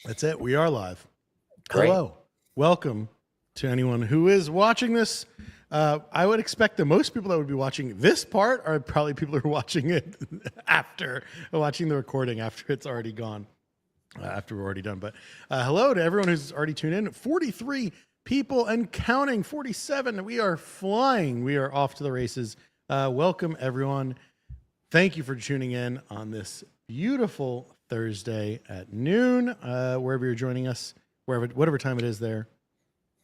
That's it. We are live. Great. Hello. Welcome to anyone who is watching this. I would expect that most people that would be watching this part are probably people who are watching it after watching the recording after it's already gone, after we're already done. But hello to everyone who's already tuned in. 43 people and counting. 47. We are flying. We are off to the races. Welcome, everyone. Thank you for tuning in on this beautiful Thursday at noon, wherever you're joining us, whatever time it is there.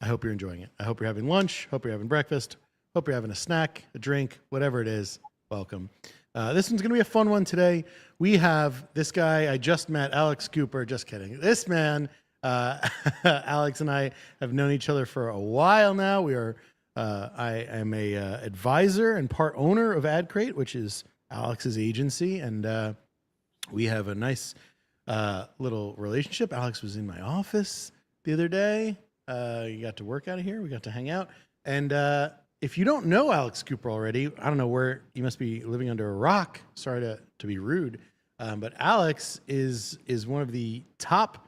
I hope you're enjoying it. I hope you're having lunch. Hope you're having breakfast. Hope you're having a snack, a drink, whatever it is. Welcome. This one's going to be a fun one today. We have this guy I just met, Alex Cooper. Just kidding. This man, Alex and I have known each other for a while now. I am a advisor and part owner of AdCrate, which is Alex's agency, and we have a nice little relationship. Alex was in my office the other day. You got to work out of here. We got to hang out. And if you don't know Alex Cooper already, I don't know where you must be living under a rock. Sorry to be rude, but Alex is one of the top,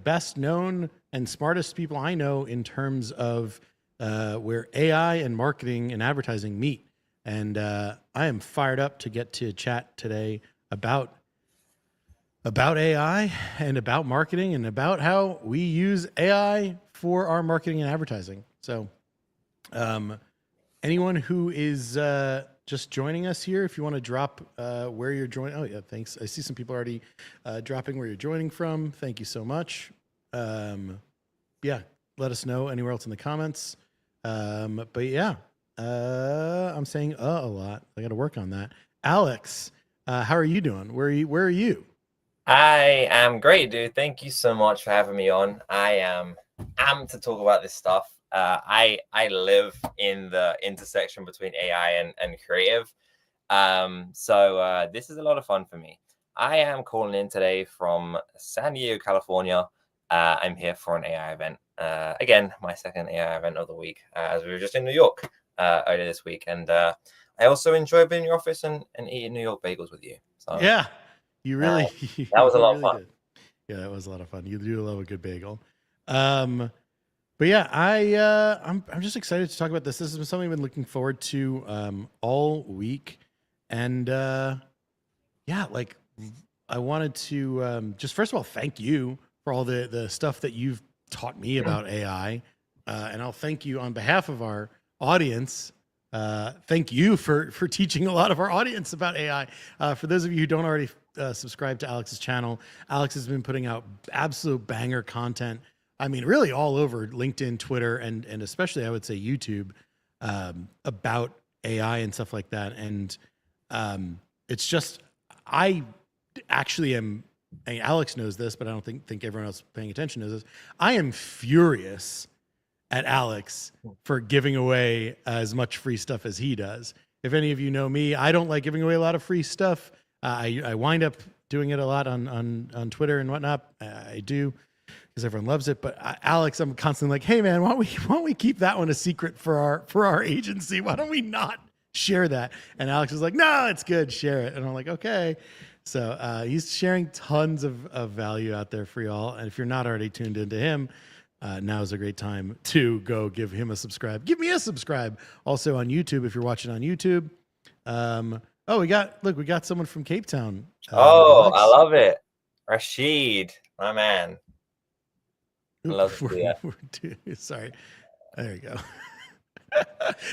best known and smartest people I know in terms of where AI and marketing and advertising meet. And I am fired up to get to chat today about AI and about marketing and about how we use AI for our marketing and advertising. So anyone who is just joining us here, if you want to drop where you're joining. Oh, yeah, thanks. I see some people already dropping where you're joining from. Thank you so much. Yeah, let us know anywhere else in the comments. But yeah, I'm saying a lot. I got to work on that. Alex, how are you doing? Where are you? I am great, dude. Thank you so much for having me on. I am amped to talk about this stuff. I live in the intersection between AI and creative. So this is a lot of fun for me. I am calling in today from San Diego, California. I'm here for an AI event. Again, my second AI event of the week, as we were just in New York earlier this week. And I also enjoy being in your office and eating New York bagels with you. So Yeah, you really that was a lot of really fun. did. Yeah, that was a lot of fun. You do love a good bagel. But yeah, I'm just excited to talk about this. This is something I've been looking forward to all week, and yeah, I wanted to just first of all thank you for all the stuff that you've taught me about AI, and I'll thank you on behalf of our audience. Thank you for teaching a lot of our audience about AI. For those of you who don't already subscribe to Alex's channel, Alex has been putting out absolute banger content. I mean, really all over LinkedIn, Twitter, and especially I would say YouTube about AI and stuff like that. And it's just, I actually am. I mean, Alex knows this, but I don't think everyone else paying attention knows this. I am furious at Alex for giving away as much free stuff as he does. If any of you know me, I don't like giving away a lot of free stuff. I wind up doing it a lot on Twitter and whatnot. I do because everyone loves it. But Alex, I'm constantly like, hey man, why don't we keep that one a secret for our agency? Why don't we not share that? And Alex is like, no, it's good, share it. And I'm like, okay. So he's sharing tons of value out there for y'all. And if you're not already tuned into him, now is a great time to go give him a subscribe. Give me a subscribe. Also on YouTube, if you're watching on YouTube. We got someone from Cape Town. Alex. I Alex. love it. Rashid, my man. Love to see it. Sorry. There you go.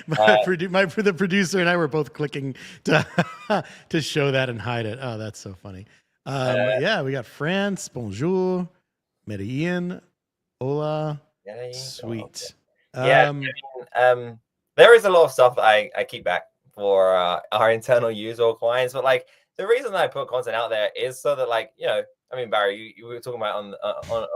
The producer and I were both clicking to to show that and hide it. Oh, that's so funny. Yeah, we got France. Bonjour. Medellin. Hola. Sweet. Yeah. There is a lot of stuff that I keep back for our internal use or clients, but the reason I put content out there is so that I mean, Barry, you were talking about on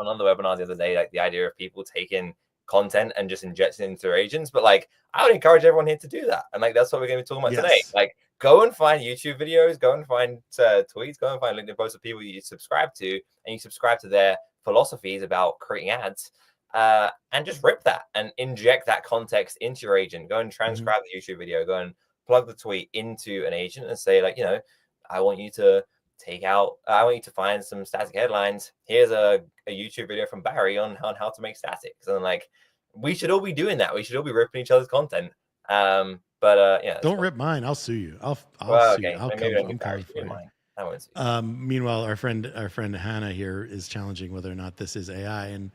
other webinars the other day, the idea of people taking content and just injecting it into their agents. But I would encourage everyone here to do that. And that's what we're going to be talking about today. Go and find YouTube videos, go and find tweets, go and find LinkedIn posts of people you subscribe to, and you subscribe to their philosophies about creating ads. And just rip that and inject that context into your agent. Go and transcribe the YouTube video. Go and plug the tweet into an agent and say, I want you to take out, I want you to find some static headlines. Here's a YouTube video from Barry on how to make statics. And like, we should all be doing that. We should all be ripping each other's content. Yeah. Don't rip mine. I'll sue you. I'll Well, sue you. okay. I'm coming for you. Mine. I won't sue you. Meanwhile, our friend Hannah here is challenging whether or not this is AI, and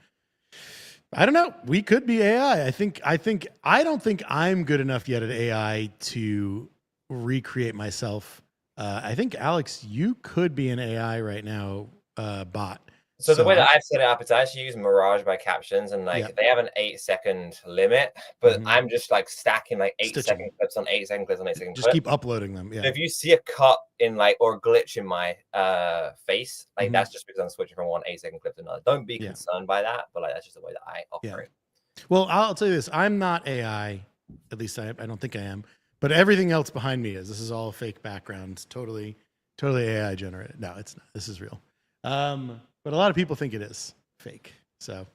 I don't know. We could be AI. I don't think I'm good enough yet at AI to recreate myself. I think Alex, you could be an AI right now, bot. So the way that I've set it up, it's actually using Mirage by Captions, and like they have an 8-second limit, but I'm just like stacking like 8-second clips on 8-second clips on 8-second clips. Just keep uploading them. Yeah. So if you see a cut in like or a glitch in my face, like that's just because I'm switching from one 8-second clip to another. Don't be concerned by that, but like that's just the way that I operate. Yeah. Well, I'll tell you this: I'm not AI. At least I don't think I am. But everything else behind me is. This is all fake backgrounds. Totally AI generated. No, it's not. This is real. But a lot of people think it is fake. So,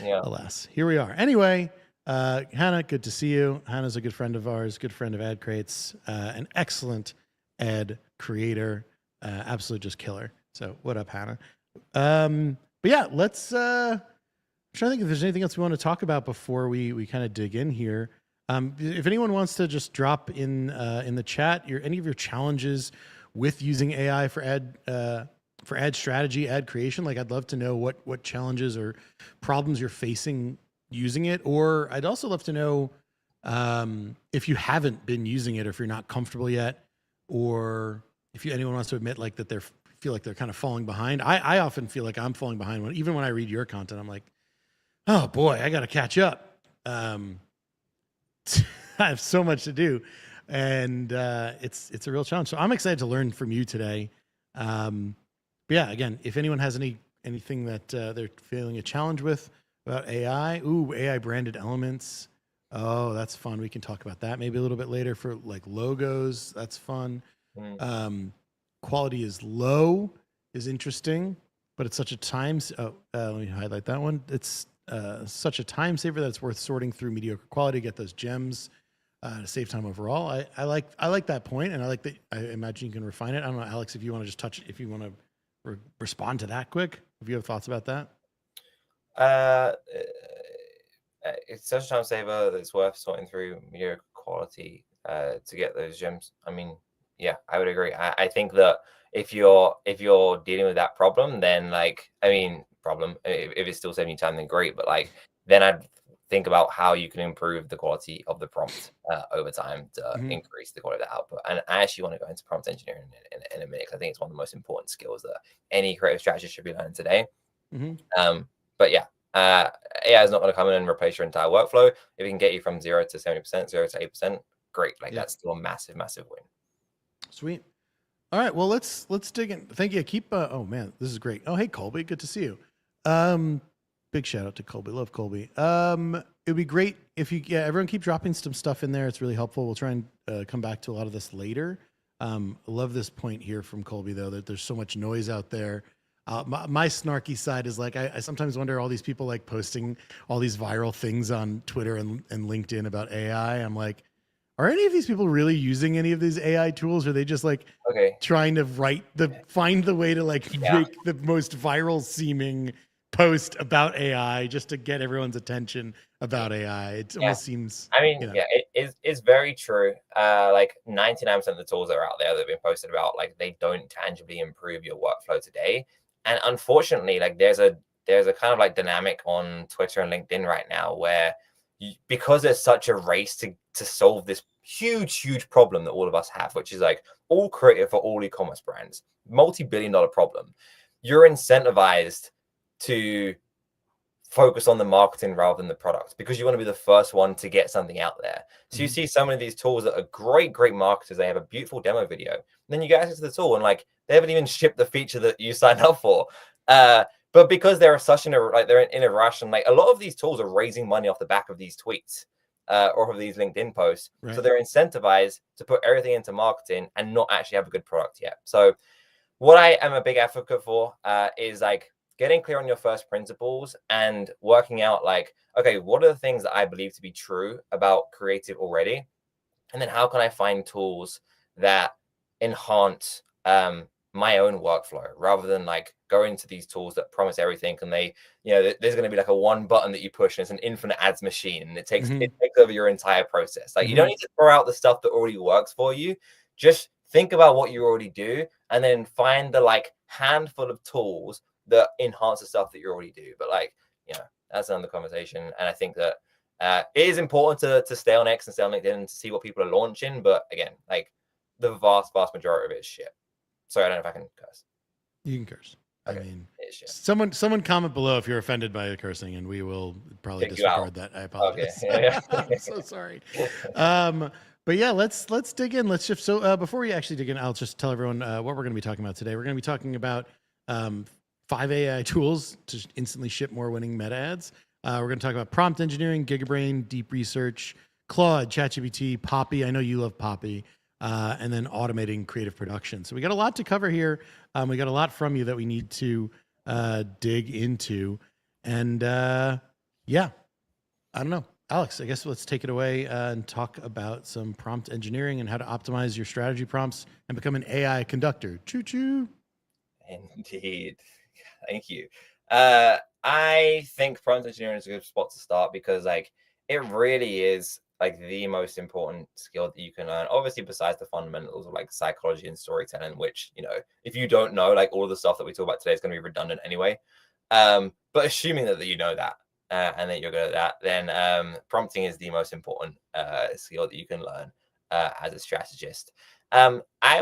alas, here we are. Anyway, Hannah, good to see you. Hannah's a good friend of ours, good friend of Ad Crates, an excellent ad creator, absolute just killer. So, what up, Hannah? But yeah, let's. I'm trying to think if there's anything else we want to talk about before we kind of dig in here. If anyone wants to just drop in the chat any of your challenges with using AI for ad strategy, ad creation, like I'd love to know what challenges or problems you're facing using it. Or I'd also love to know if you haven't been using it, or if you're not comfortable yet, or if anyone wants to admit like that feel like they're kind of falling behind. I often feel like I'm falling behind even when I read your content. I'm like, oh boy, I got to catch up. I have so much to do, and it's a real challenge. So I'm excited to learn from you today. But yeah, again, if anyone has anything that they're feeling a challenge with about AI, AI branded elements. Oh, that's fun. We can talk about that maybe a little bit later for like logos. That's fun. Quality is low is interesting, but it's such a let me highlight that one. It's such a time saver that it's worth sorting through mediocre quality to get those gems to save time overall. I like that point, and I like that. I imagine you can refine it. I don't know, Alex, if you want to just touch it, if you want to respond to that quick, if you have thoughts about that. It's such a time saver that it's worth sorting through mediocre quality to get those gems. I mean, yeah, I would agree. I think that if you're dealing with that problem, then like, I mean, if it's still saving you time, then great. But like, then I'd think about how you can improve the quality of the prompt over time to increase the quality of the output. And I actually want to go into prompt engineering in a minute, because I think it's one of the most important skills that any creative strategist should be learning today. But yeah, AI is not going to come in and replace your entire workflow. If it can get you from 0 to 70%, 0 to 8%, great. Like that's still a massive win. Sweet. All right, well, let's dig in. Thank you. Keep. Oh man, this is great. Oh, hey Colby, good to see you. Big shout out to Colby. Love Colby. It'd be great if everyone keep dropping some stuff in there. It's really helpful. We'll try and come back to a lot of this later. Love this point here from Colby though, that there's so much noise out there. My snarky side is like, I sometimes wonder, all these people like posting all these viral things on Twitter and LinkedIn about AI. I'm like, are any of these people really using any of these AI tools? Or are they just like trying to find the way to like make the most viral seeming post about AI just to get everyone's attention about AI? It almost seems, I mean, it's very true. Like 99% of the tools that are out there that have been posted about, like, they don't tangibly improve your workflow today. And unfortunately, like there's a kind of like dynamic on Twitter and LinkedIn right now where because there's such a race to solve this huge problem that all of us have, which is like all creative for all e-commerce brands, multi-billion-dollar problem. You're incentivized to focus on the marketing rather than the product, because you want to be the first one to get something out there. So you see so many of these tools that are great marketers. They have a beautiful demo video, and then you get access to the tool and like they haven't even shipped the feature that you signed up for. But because they're they're in a rush, and like a lot of these tools are raising money off the back of these tweets or of these LinkedIn posts. Right. So they're incentivized to put everything into marketing and not actually have a good product yet. So what I am a big advocate for is like getting clear on your first principles and working out like, okay, what are the things that I believe to be true about creative already? And then how can I find tools that enhance my own workflow rather than like going to these tools that promise everything and they, there's going to be like a one button that you push and it's an infinite ads machine and it takes over your entire process. Like you don't need to throw out the stuff that already works for you. Just think about what you already do and then find the like handful of tools that enhance the stuff that you already do. But like, that's another conversation. And I think that it is important to stay on X and stay on LinkedIn and to see what people are launching. But again, like the vast majority of it is shit. Sorry, I don't know if I can curse. You can curse. Okay. I mean, someone comment below if you're offended by the cursing, and we will probably disregard that. I apologize. Okay. Yeah. I'm so sorry. But yeah, let's dig in. Let's shift. So before we actually dig in, I'll just tell everyone what we're going to be talking about today. We're going to be talking about 5 AI tools to instantly ship more winning meta ads. We're going to talk about prompt engineering, Gigabrain, deep research, Claude, ChatGPT, Poppy. I know you love Poppy. And then automating creative production. So we got a lot to cover here. We got a lot from you that we need to dig into. And yeah, I don't know. Alex, I guess let's take it away and talk about some prompt engineering and how to optimize your strategy prompts and become an AI conductor. Choo-choo. Indeed. Thank you. I think prompt engineering is a good spot to start because like it really is like the most important skill that you can learn, obviously besides the fundamentals of like psychology and storytelling, which, if you don't know, like all of the stuff that we talk about today is going to be redundant anyway. But assuming that you know that and that you're good at that, then prompting is the most important skill that you can learn as a strategist. I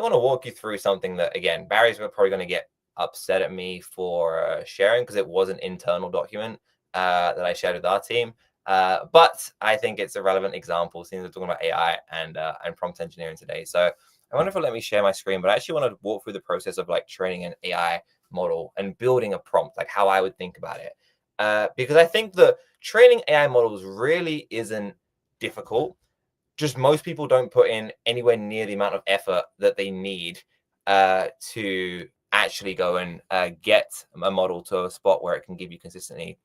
want to walk you through something that, again, Barry's probably going to get upset at me for sharing because it was an internal document that I shared with our team. But I think it's a relevant example since we're talking about AI and prompt engineering today. So I wonder if it'll let me share my screen, but I actually want to walk through the process of like training an AI model and building a prompt, like how I would think about it. Because I think that training AI models really isn't difficult. Just most people don't put in anywhere near the amount of effort that they need to actually go and get a model to a spot where it can give you consistently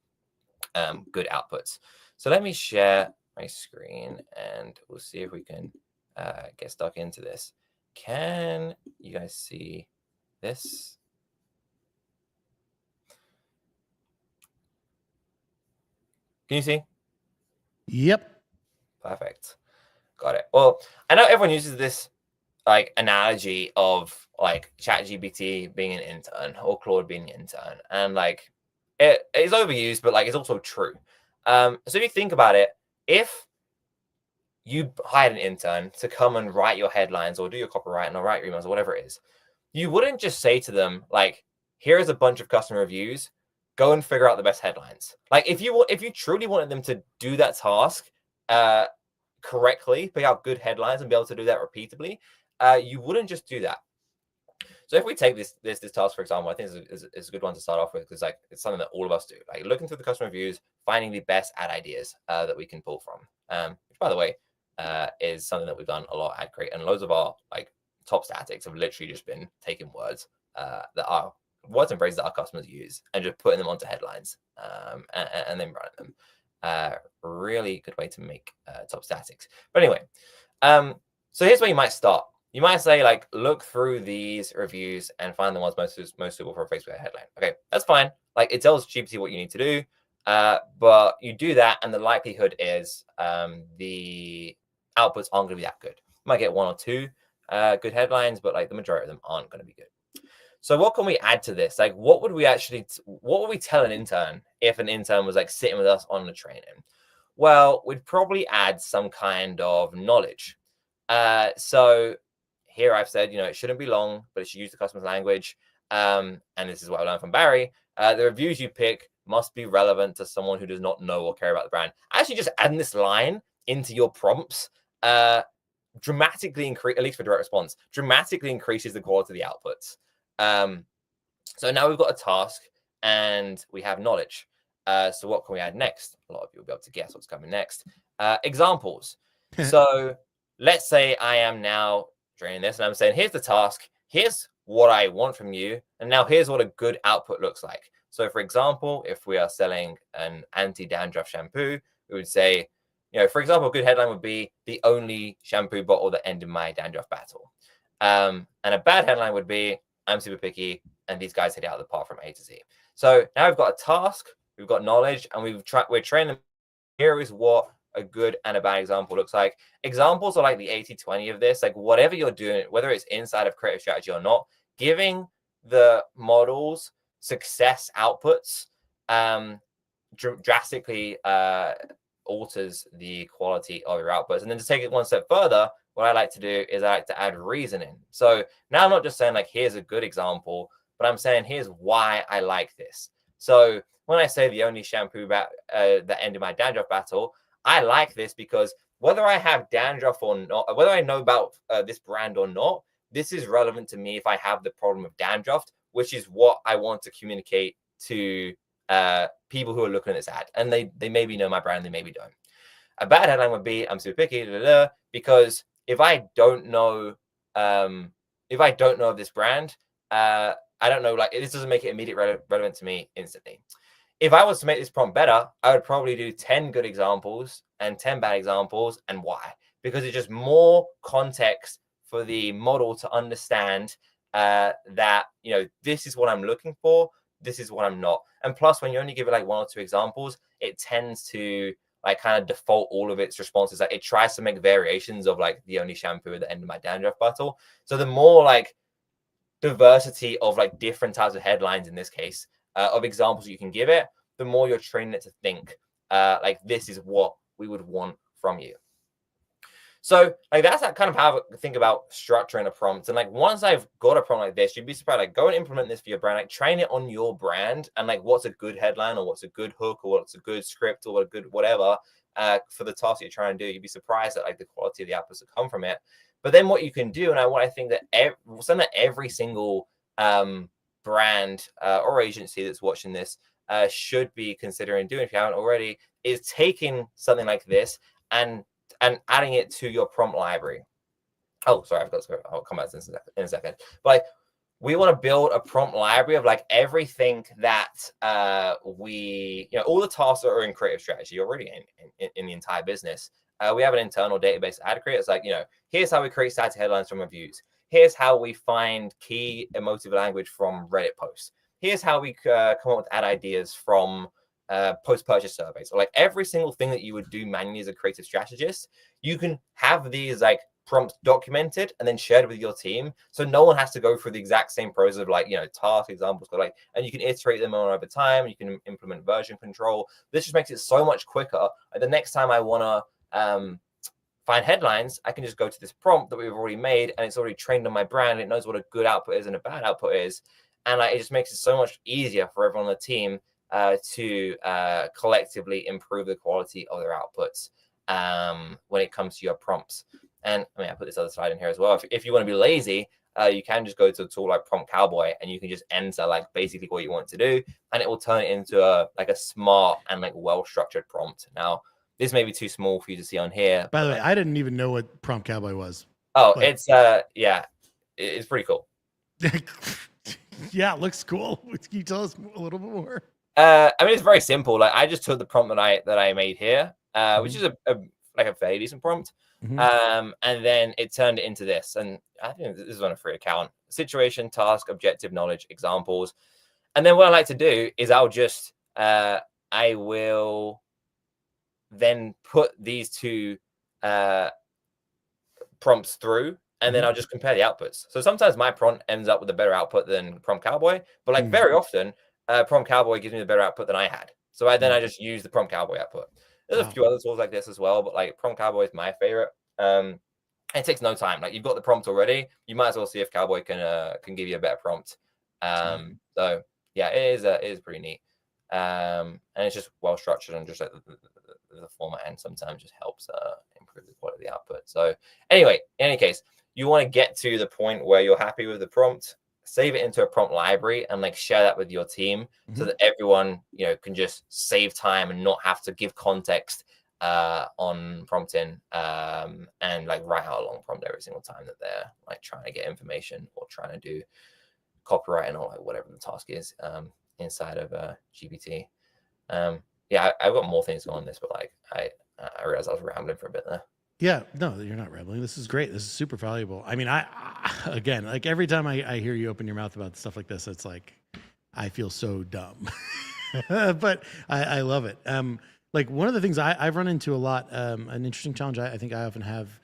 good outputs. So let me share my screen and we'll see if we can get stuck into this. Can you guys see this? Can you see? Yep. Perfect. Got it. Well, I know everyone uses this like analogy of like ChatGPT being an intern or Claude being an intern. And like it is overused, but like it's also true. So if you think about it, if you hired an intern to come and write your headlines or do your copywriting or write your emails or whatever it is, you wouldn't just say to them, like, here's a bunch of customer reviews, go and figure out the best headlines. Like if you truly wanted them to do that task correctly, pick out good headlines and be able to do that repeatedly, you wouldn't just do that. So if we take this task, for example, I think it's a good one to start off with because like it's something that all of us do, like looking through the customer reviews, finding the best ad ideas that we can pull from. Which, by the way, is something that we've done a lot at Create, and loads of our like top statics have literally just been taking words that are words and phrases that our customers use and just putting them onto headlines and then running them. Really good way to make top statics. But anyway, so here's where you might start. You might say, like, look through these reviews and find the ones most suitable for a Facebook headline. Okay, that's fine. Like, it tells GPT what you need to do, but you do that, and the likelihood is the outputs aren't going to be that good. You might get 1 or 2 good headlines, but like the majority of them aren't going to be good. So what can we add to this? Like, what would we tell an intern if an intern was like sitting with us on the training? Well, we'd probably add some kind of knowledge. So here I've said, it shouldn't be long, but it should use the customer's language. And this is what I learned from Barry. The reviews you pick must be relevant to someone who does not know or care about the brand. Actually, just adding this line into your prompts dramatically increase, at least for direct response, dramatically increases the quality of the outputs. So now we've got a task and we have knowledge. So what can we add next? A lot of you will be able to guess what's coming next. Examples. So let's say I am now training this and I'm saying, here's the task, here's what I want from you, and now here's what a good output looks like. So for example, if we are selling an anti-dandruff shampoo, we would say, for example, a good headline would be the only shampoo bottle that ended my dandruff battle. And a bad headline would be, I'm super picky, and these guys hit it out of the park from A to Z. So now we've got a task, we've got knowledge, and we're training them. Here is what a good and a bad example looks like. Examples are like the 80-20 of this. Like whatever you're doing, whether it's inside of creative strategy or not, giving the models success outputs drastically alters the quality of your outputs. And then to take it one step further, what I like to do is I like to add reasoning. So now I'm not just saying like, here's a good example, but I'm saying here's why I like this. So when I say the only shampoo that ended my dandruff battle, I like this because whether I have dandruff or not, whether I know about this brand or not, this is relevant to me if I have the problem of dandruff, which is what I want to communicate to people who are looking at this ad. And they maybe know my brand, they maybe don't. A bad headline would be, I'm super picky, because if I don't know of this brand, I don't know, like this doesn't make it immediately relevant to me instantly. If I was to make this prompt better, I would probably do 10 good examples and 10 bad examples, and why? Because it's just more context for the model to understand that, you know, this is what I'm looking for, this is what I'm not. And plus, when you only give it like 1 or 2 examples, it tends to like kind of default all of its responses. Like it tries to make variations of like the only shampoo at the end of my dandruff battle. So the more like diversity of like different types of headlines in this case, of examples you can give it, the more you're training it to think like this is what we would want from you. So like that's kind of how I think about structuring a prompt. And like once I've got a prompt like this, you'd be surprised, like go and implement this for your brand, like train it on your brand and like what's a good headline or what's a good hook or what's a good script or what a good whatever for the task you're trying to do. You'd be surprised at like the quality of the outputs that come from it. But then what you can do, and what I think that every single brand or agency that's watching this should be considering doing, if you haven't already, is taking something like this and adding it to your prompt library. Oh, sorry, I've got to go. I'll come back to this in a second. But like, we want to build a prompt library of like everything that we, you know, all the tasks that are in creative strategy already in the entire business. We have an internal database of ad creators. Like, you know, here's how we create static headlines from reviews. Here's how we find key emotive language from Reddit posts. Here's how we come up with ad ideas from post-purchase surveys. Or like every single thing that you would do manually as a creative strategist, you can have these like prompts documented and then shared with your team, so no one has to go through the exact same process of like, you know, task examples, but like, and you can iterate them on over time. You can implement version control. This just makes it so much quicker. Like the next time I want to find headlines, I can just go to this prompt that we've already made, and it's already trained on my brand. It knows what a good output is and a bad output is, and like, it just makes it so much easier for everyone on the team to collectively improve the quality of their outputs when it comes to your prompts. And I mean, I put this other slide in here as well. If you want to be lazy, you can just go to a tool like Prompt Cowboy, and you can just enter like basically what you want to do, and it will turn it into a smart and like well-structured prompt. Now, this may be too small for you to see on here. By the way, I didn't even know what Prompt Cowboy was. Oh, but it's yeah, it's pretty cool. Yeah, it looks cool. Can you tell us a little bit more? I mean, it's very simple. Like I just took the prompt that I made here, which is a fairly decent prompt. And then it turned it into this. And I think this is on a free account. Situation, task, objective, knowledge, examples. And then what I like to do is I'll just I will then put these two prompts through, and then I'll just compare the outputs. So sometimes my prompt ends up with a better output than Prompt Cowboy, but like very often Prompt Cowboy gives me the better output than I had. So I just use the Prompt Cowboy output. There's a few other tools like this as well, but like Prompt Cowboy is my favorite. It takes no time. Like you've got the prompt already, you might as well see if Cowboy can give you a better prompt. So yeah, it is pretty neat. And it's just well structured, and just like the format and sometimes just helps improve the quality of the output. So anyway, in any case, you want to get to the point where you're happy with the prompt, save it into a prompt library, and like share that with your team so that everyone, you know, can just save time and not have to give context on prompting and like write out a long prompt every single time that they're like trying to get information or trying to do copywriting or like whatever the task is inside of GPT. Yeah, I've got more things on this, but like I realized I was rambling for a bit there. Yeah, no, you're not rambling. This is great. This is super valuable. I mean, again, like every time I hear you open your mouth about stuff like this, it's like I feel so dumb, but I love it. Like one of the things I've run into a lot, an interesting challenge I think I often have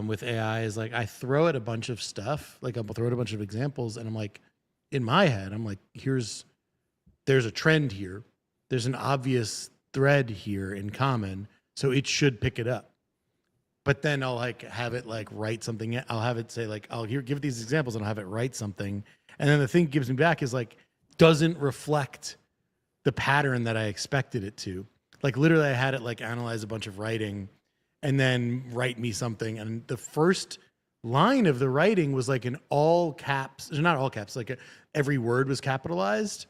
with AI is like I throw it a bunch of stuff, like I'll throw it a bunch of examples, and I'm like, in my head, I'm like, there's a trend here, there's an obvious thread here in common, so it should pick it up. But then I'll like have it like write something. I'll have it say like, I'll give it these examples and I'll have it write something. And then the thing it gives me back is like, doesn't reflect the pattern that I expected it to. Like literally I had it like analyze a bunch of writing and then write me something. And the first line of the writing was like in all caps, not all caps, like every word was capitalized.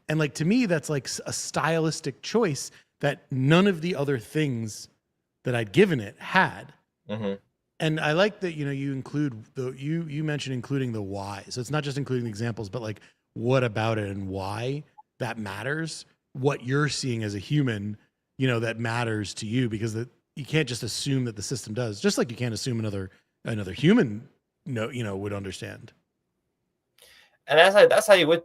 And like, to me, that's like a stylistic choice that none of the other things that I'd given it had. Mm-hmm. And I like that, you include you mentioned including the why. So it's not just including the examples, but like what about it and why that matters, what you're seeing as a human, that matters to you, because you can't just assume that the system does, just like you can't assume another human would understand. And that's how you would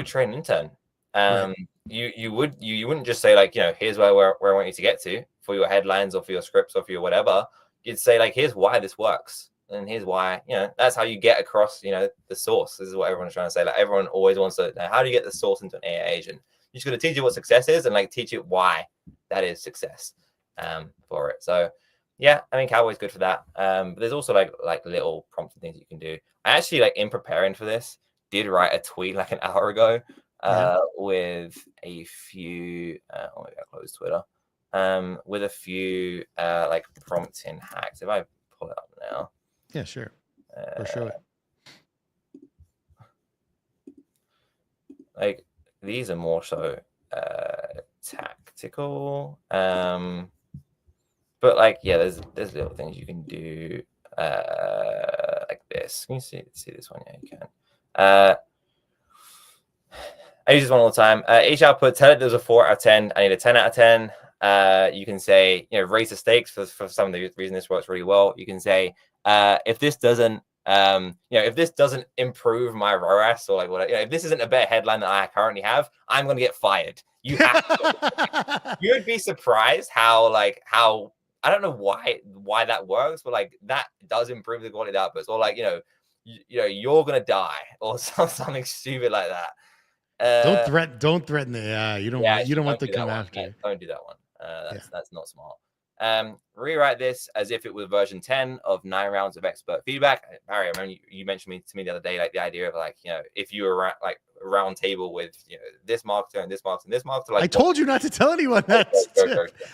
train an intern. Right. You wouldn't just say like, here's where I want you to get to for your headlines or for your scripts or for your whatever. You'd say like, here's why this works, and here's why. That's how you get across the source. This is what everyone's trying to say. Like everyone always wants to know, how do you get the source into an AI agent? You're just going to teach it what success is and like teach it why that is success for it. So yeah, I mean, Cowboy's good for that. But there's also like little prompting things you can do. I actually, like, in preparing for this, did write a tweet like an hour ago with a few oh, maybe I closed Twitter, with a few like prompting hacks. If I pull it up now. Yeah, sure. Or show it. Like these are more so tactical. But like, yeah, there's little things you can do like this. Can you see this one? Yeah, you can. I use this one all the time. Each output, tell it there's a 4 out of 10. I need a 10 out of 10. You can say, raise the stakes for some of the reason this works really well. You can say, if this doesn't, if this doesn't improve my ROAS or like whatever, if this isn't a better headline that I currently have, I'm going to get fired. You have to. You would be surprised how I don't know why that works, but like that does improve the quality of the outputs, or like, you're going to die or something stupid like that. Don't threaten the AI. You don't want to come after you. Don't do that one. That's not smart. Rewrite this as if it was version 10 of 9 rounds of expert feedback. Barry, I remember you mentioned to me the other day, like the idea of like, if you were like a round table with this marketer and this marketer and this marketer. Like, I told you not to tell anyone that.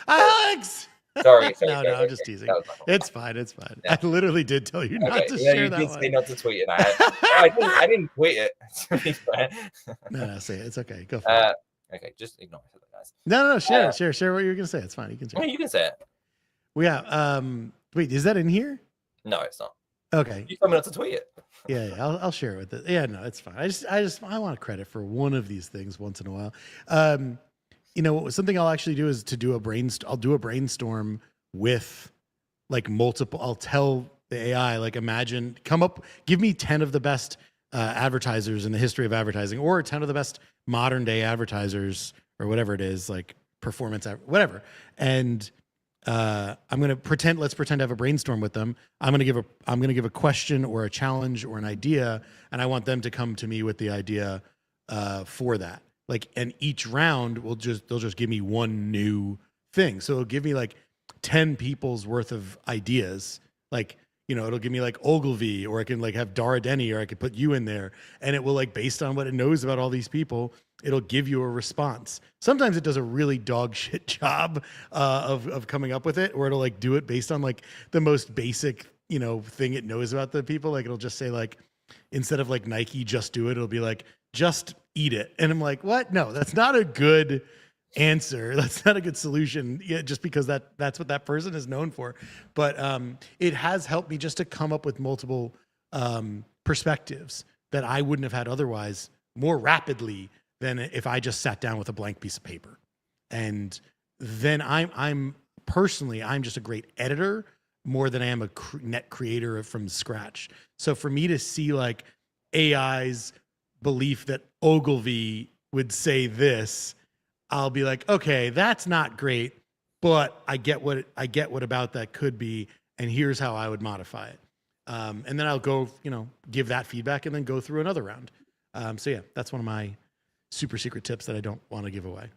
Alex. Sorry. No, I'm just teasing. It's fine. Yeah. I literally did tell you not to share that one. You did say not to tweet it. I didn't tweet it, to be fair. No, say it. It's okay. Go for it. Okay, just ignore it, guys. No, share what you're gonna say. It's fine. You can share. You can say it. Well, yeah. Wait, is that in here? No, it's not. Okay. You told me not to tweet it. Yeah, I'll share it with it. Yeah, no, it's fine. I want credit for one of these things once in a while. Something I'll actually do is I'll do a brainstorm with like multiple. I'll tell the AI, like, give me 10 of the best advertisers in the history of advertising, or 10 of the best modern day advertisers, or whatever it is, like performance, whatever. And let's pretend to have a brainstorm with them. I'm going to give a question or a challenge or an idea, and I want them to come to me with the idea for that. Like, and each round they'll just give me one new thing. So it'll give me like 10 people's worth of ideas. Like, it'll give me like Ogilvy, or I can like have Dara Denny, or I could put you in there, and it will, like, based on what it knows about all these people, it'll give you a response. Sometimes it does a really dog shit job of coming up with it, or it'll like do it based on like the most basic, thing it knows about the people. Like it'll just say like, instead of like Nike, just do it, it'll be like, just eat it. And I'm like, what? No, that's not a good answer. That's not a good solution. Yeah, just because that's what that person is known for. But it has helped me just to come up with multiple perspectives that I wouldn't have had otherwise more rapidly than if I just sat down with a blank piece of paper. And then I'm personally just a great editor, more than I am a net creator from scratch. So for me to see like AI's belief that Ogilvy would say this, I'll be like, okay, that's not great, but I get what about that could be, and here's how I would modify it. And then I'll go, give that feedback and then go through another round. So yeah, that's one of my super secret tips that I don't want to give away.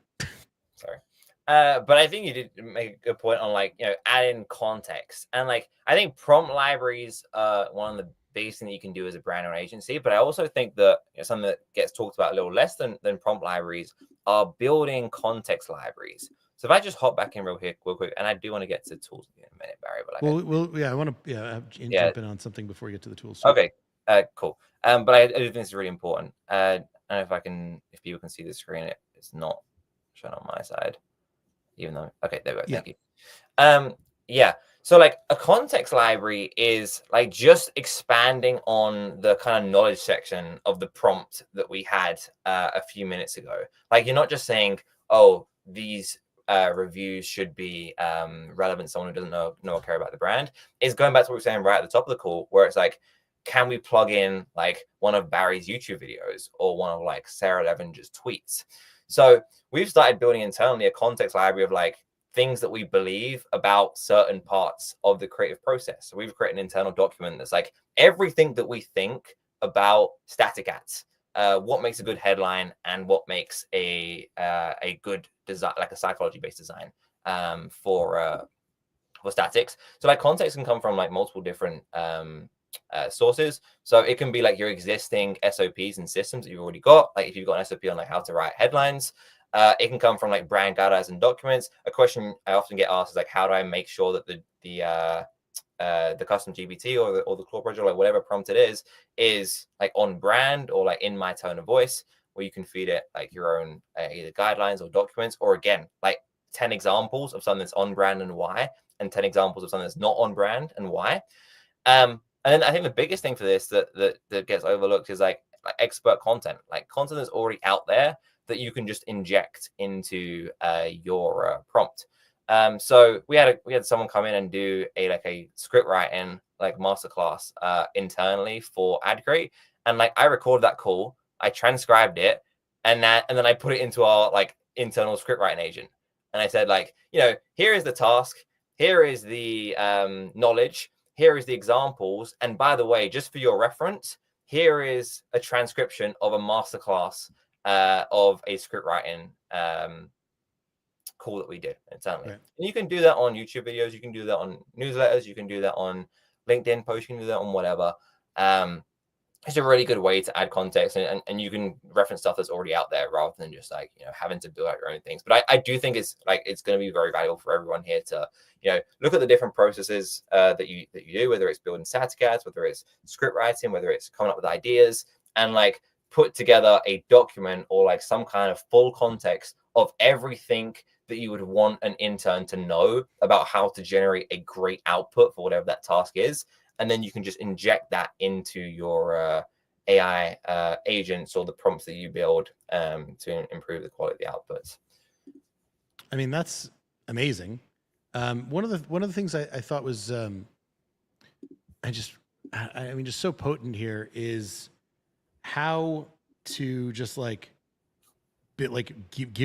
Sorry. But I think you did make a good point on like, adding context. And like, I think prompt libraries are one of the biggest things that you can do as a brand or agency. But I also think that something that gets talked about a little less than prompt libraries are building context libraries. So if I just hop back in real quick, and I do want to get to tools in a minute, Barry. But like, I want to jump in on something before we get to the tools. Too. Okay, cool. But I do think it's really important. I don't know if people can see the screen, it's not shown on my side. Even though, okay, there we go. Thank you. Yeah. So like a context library is like just expanding on the kind of knowledge section of the prompt that we had a few minutes ago. Like you're not just saying, oh, these reviews should be relevant to someone who doesn't know or care about the brand. It's going back to what we were saying right at the top of the call, where it's like, can we plug in like one of Barry's YouTube videos or one of like Sarah Levenger's tweets? So we've started building internally a context library of like things that we believe about certain parts of the creative process. So we've created an internal document that's like everything that we think about static ads, what makes a good headline and what makes a good design, like a psychology-based design for statics. So like context can come from like multiple different sources. So it can be like your existing SOPs and systems that you've already got. Like if you've got an SOP on like how to write headlines, it can come from like brand guidelines and documents. A question I often get asked is like, how do I make sure that the custom GPT or the Claude project, or like whatever prompt it is like on brand or like in my tone of voice, where you can feed it like your own either guidelines or documents, or again, like 10 examples of something that's on brand and why, and 10 examples of something that's not on brand and why. And then I think the biggest thing for this that gets overlooked is like expert content, like content that's already out there that you can just inject into your prompt. So we had someone come in and do a script writing like masterclass internally for AdCreate, and like I recorded that call, I transcribed it, and then I put it into our like internal script writing agent, and I said like, here is the task, here is the knowledge, here is the examples, and by the way, just for your reference, here is a transcription of a masterclass of a script writing call that we did internally. Right. And you can do that on YouTube videos, you can do that on newsletters, you can do that on LinkedIn posts, you can do that on whatever. It's a really good way to add context, and you can reference stuff that's already out there rather than just like having to build out your own things. But I do think it's going to be very valuable for everyone here to look at the different processes that you do, whether it's building static ads, whether it's script writing, whether it's coming up with ideas, and like put together a document or like some kind of full context of everything that you would want an intern to know about how to generate a great output for whatever that task is. And then you can just inject that into your AI agents or the prompts that you build to improve the quality of the outputs. I mean, that's amazing. One of the things I thought was just so potent here is how to just give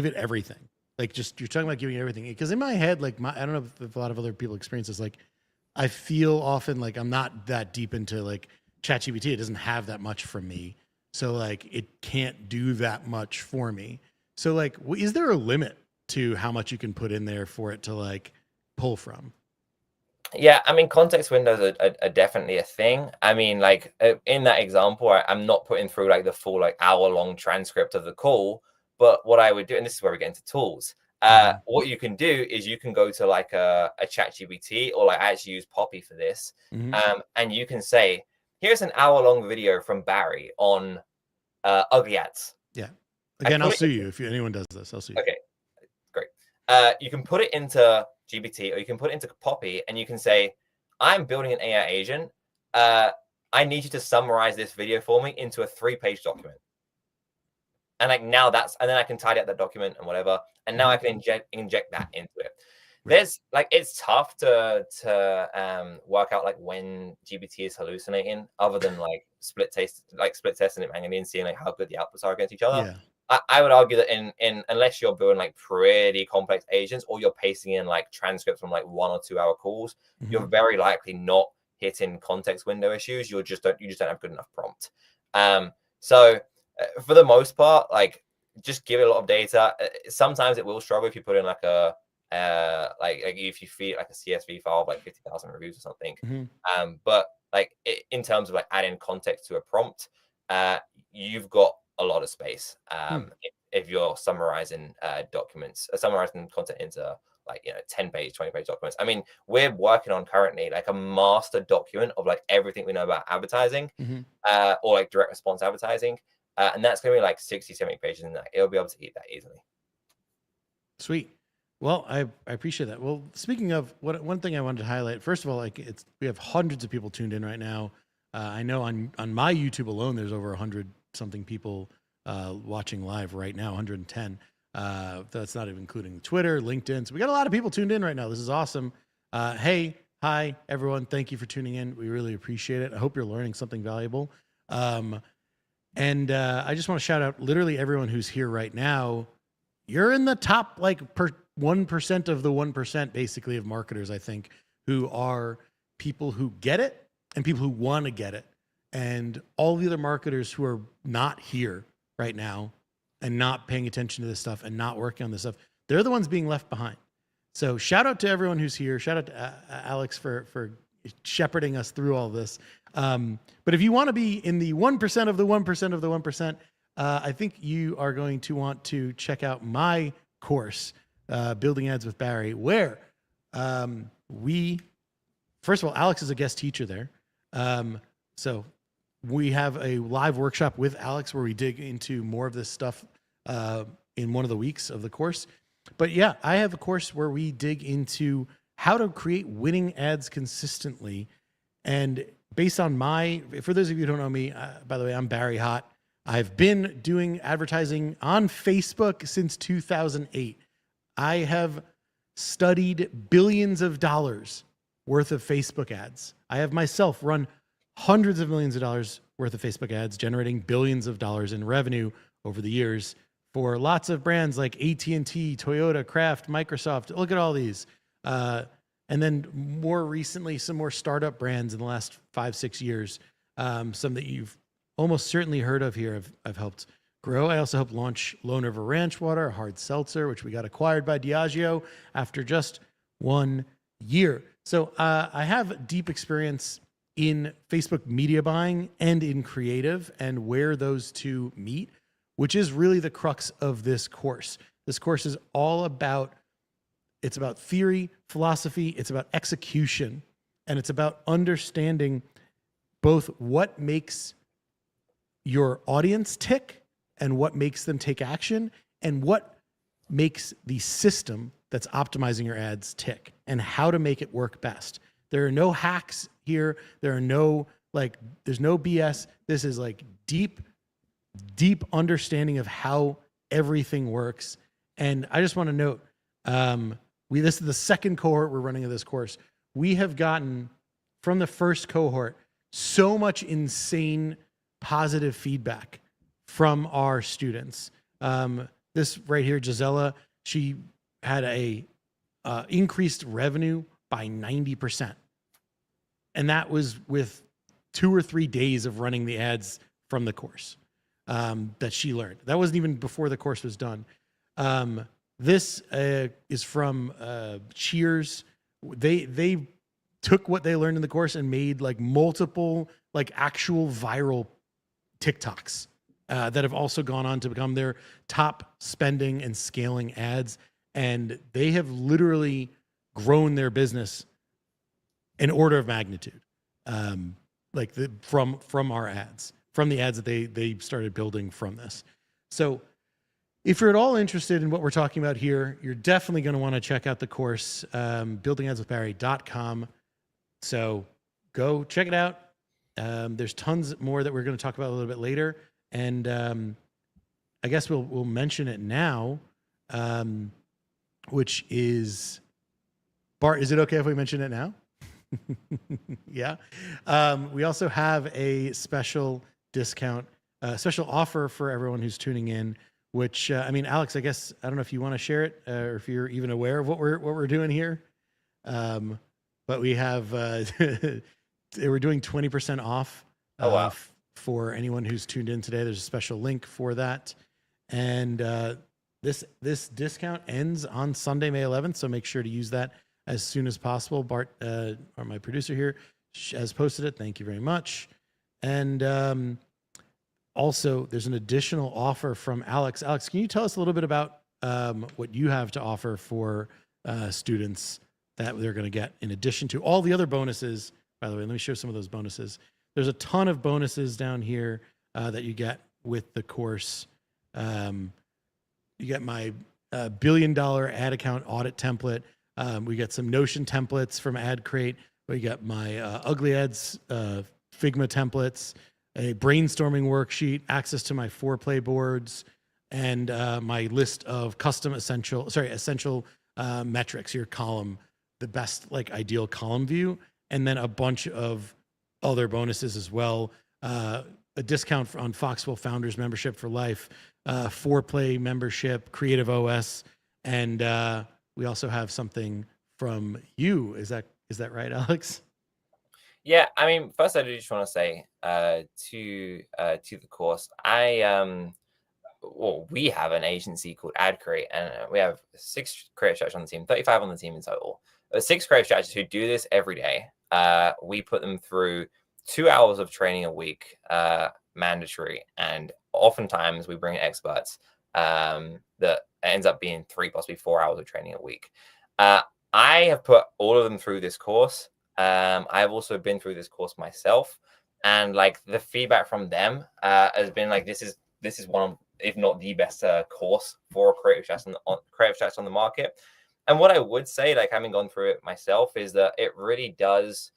it everything. Like just you're talking about giving it everything, because in my head, like I don't know if a lot of other people experience this, like I feel often like I'm not that deep into like ChatGPT. It doesn't have that much from me. So like it can't do that much for me. So like, is there a limit to how much you can put in there for it to like pull from? Yeah, I mean, context windows are definitely a thing. I mean, like in that example, I'm not putting through like the full like hour-long transcript of the call, but what I would do, and this is where we get into tools. What you can do is you can go to like a ChatGPT, or like I actually use Poppy for this, and you can say, here's an hour-long video from Barry on ugly ads. Yeah. Again, I'll sue you if anyone does this. I'll sue you. Okay, great. You can put it into GPT, or you can put it into Poppy, and you can say, I'm building an AI agent. I need you to summarize this video for me into a 3-page document. And like now and then I can tidy up that document and whatever. And now I can inject that into it. there's like, it's tough to work out like when GPT is hallucinating, other than like split testing it manually and seeing like how good the outputs are against each other. Yeah. I would argue that in unless you're building like pretty complex agents, or you're pasting in like transcripts from like 1 or 2 hour calls, you're very likely not hitting context window issues. You just don't have good enough prompt. So for the most part, like, just give it a lot of data. Sometimes it will struggle if you put in like a like if you feed like a CSV file of like 50,000 reviews or something. But like in terms of like adding context to a prompt, you've got a lot of space if you're summarizing documents, summarizing content into like, you know, 10-page, 20-page documents. I mean, we're working on currently like a master document of like everything we know about advertising, or like direct response advertising. And that's going to be like 60, 70 pages, and it'll be able to eat that easily. Sweet. Well, I appreciate that. Well, speaking of one thing I wanted to highlight, first of all, like we have hundreds of people tuned in right now. I know on my YouTube alone, there's over 100 something people watching live right now, 110. That's not even including Twitter, LinkedIn. So we got a lot of people tuned in right now. This is awesome. Hey, hi, everyone. Thank you for tuning in. We really appreciate it. I hope you're learning something valuable. And I just want to shout out literally everyone who's here right now. You're in the top like 1% of the 1%, basically, of marketers, I think, who are people who get it and people who want to get it. And all the other marketers who are not here right now and not paying attention to this stuff and not working on this stuff, they're the ones being left behind. So shout out to everyone who's here. Shout out to Alex for shepherding us through all this. But if you want to be in the 1% of the 1% of the 1%, I think you are going to want to check out my course, Building Ads with Barry, where first of all, Alex is a guest teacher there. So we have a live workshop with Alex where we dig into more of this stuff in one of the weeks of the course. But yeah, I have a course where we dig into how to create winning ads consistently. And based on for those of you who don't know me, by the way, I'm Barry Hott. I've been doing advertising on Facebook since 2008. I have studied billions of dollars worth of Facebook ads. I have myself run hundreds of millions of dollars worth of Facebook ads, generating billions of dollars in revenue over the years for lots of brands like AT&T, Toyota, Kraft, Microsoft. Look at all these. And then more recently, some more startup brands in the last 5-6 years. Some that you've almost certainly heard of here I've helped grow. I also helped launch Lone River Ranch Water, a hard seltzer, which we got acquired by Diageo after just 1 year. So I have deep experience in Facebook media buying and in creative, and where those two meet, which is really the crux of this course. This course is all about, it's about theory, philosophy, it's about execution, and it's about understanding both what makes your audience tick and what makes them take action, and what makes the system that's optimizing your ads tick, and how to make it work best. There are no hacks here. There are no, there's no BS. This is like deep understanding of how everything works. And I just want to note, this is the second cohort we're running of this course. We have gotten from the first cohort so much insane positive feedback from our students. This right here, Gisela, she had a increased revenue by 90%. And that was with 2 or 3 days of running the ads from the course that she learned. That wasn't even before the course was done. This is from Cheers. They took what they learned in the course and made like multiple like actual viral TikToks that have also gone on to become their top spending and scaling ads. And they have literally grown their business an order of magnitude, from our ads, from the ads that they started building from this. So if you're at all interested in what we're talking about here, you're definitely going to want to check out the course, buildingadswithbarry.com. So go check it out. There's tons more that we're going to talk about a little bit later. And I guess we'll mention it now, which is Bart, is it okay if we mention it now? Yeah. We also have a special discount, special offer for everyone who's tuning in. Which I mean, Alex, I guess I don't know if you want to share it or if you're even aware of what we're doing here. But we have we're doing 20% off Oh wow. for anyone who's tuned in today. There's a special link for that, and this discount ends on Sunday, May 11th. So make sure to use that as soon as possible. Bart, or my producer here, has posted it. Thank you very much. And also, there's an additional offer from Alex. Alex, can you tell us a little bit about what you have to offer for students that they're going to get in addition to all the other bonuses? By the way, let me show some of those bonuses. There's a ton of bonuses down here that you get with the course. You get my $1 billion ad account audit template. We get some Notion templates from AdCrate. We got my Ugly Ads Figma templates, a brainstorming worksheet, access to my foreplay boards, and my list of custom essential metrics, your column, the best like ideal column view, and then a bunch of other bonuses as well. A discount on Foxwell Founders membership for life, foreplay membership, Creative OS, and we also have something from you. Is that right, Alex? Yeah, I mean, first I do just want to say to the course, we have an agency called AdCrate, and we have 6 creative strategists on the team, 35 on the team in total. 6 creative strategists who do this every day. We put them through 2 hours of training a week, mandatory, and oftentimes we bring experts that ends up being 3 possibly 4 hours of training a week. I have put all of them through this course. I've also been through this course myself, and like the feedback from them has been like this is one of, if not the best course for creative strategists on the market. And what I would say, like having gone through it myself, is that it really does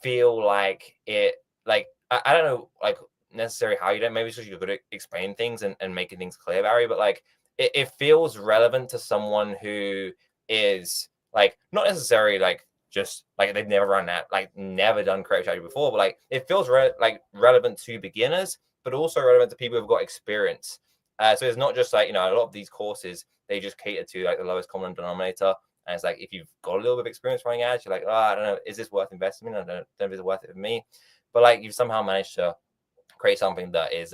feel like it, like I don't know, like necessarily how you don't, maybe it's just you're good at explaining things and making things clear, Barry, but like it feels relevant to someone who is like not necessarily like just like they've never run that, like never done creative strategy before, but like it feels relevant to beginners, but also relevant to people who've got experience. So it's not just like, a lot of these courses, they just cater to like the lowest common denominator. And it's like, if you've got a little bit of experience running ads, you're like, I don't know, is this worth investing in? I don't know if it's worth it for me. But like you've somehow managed to create something that is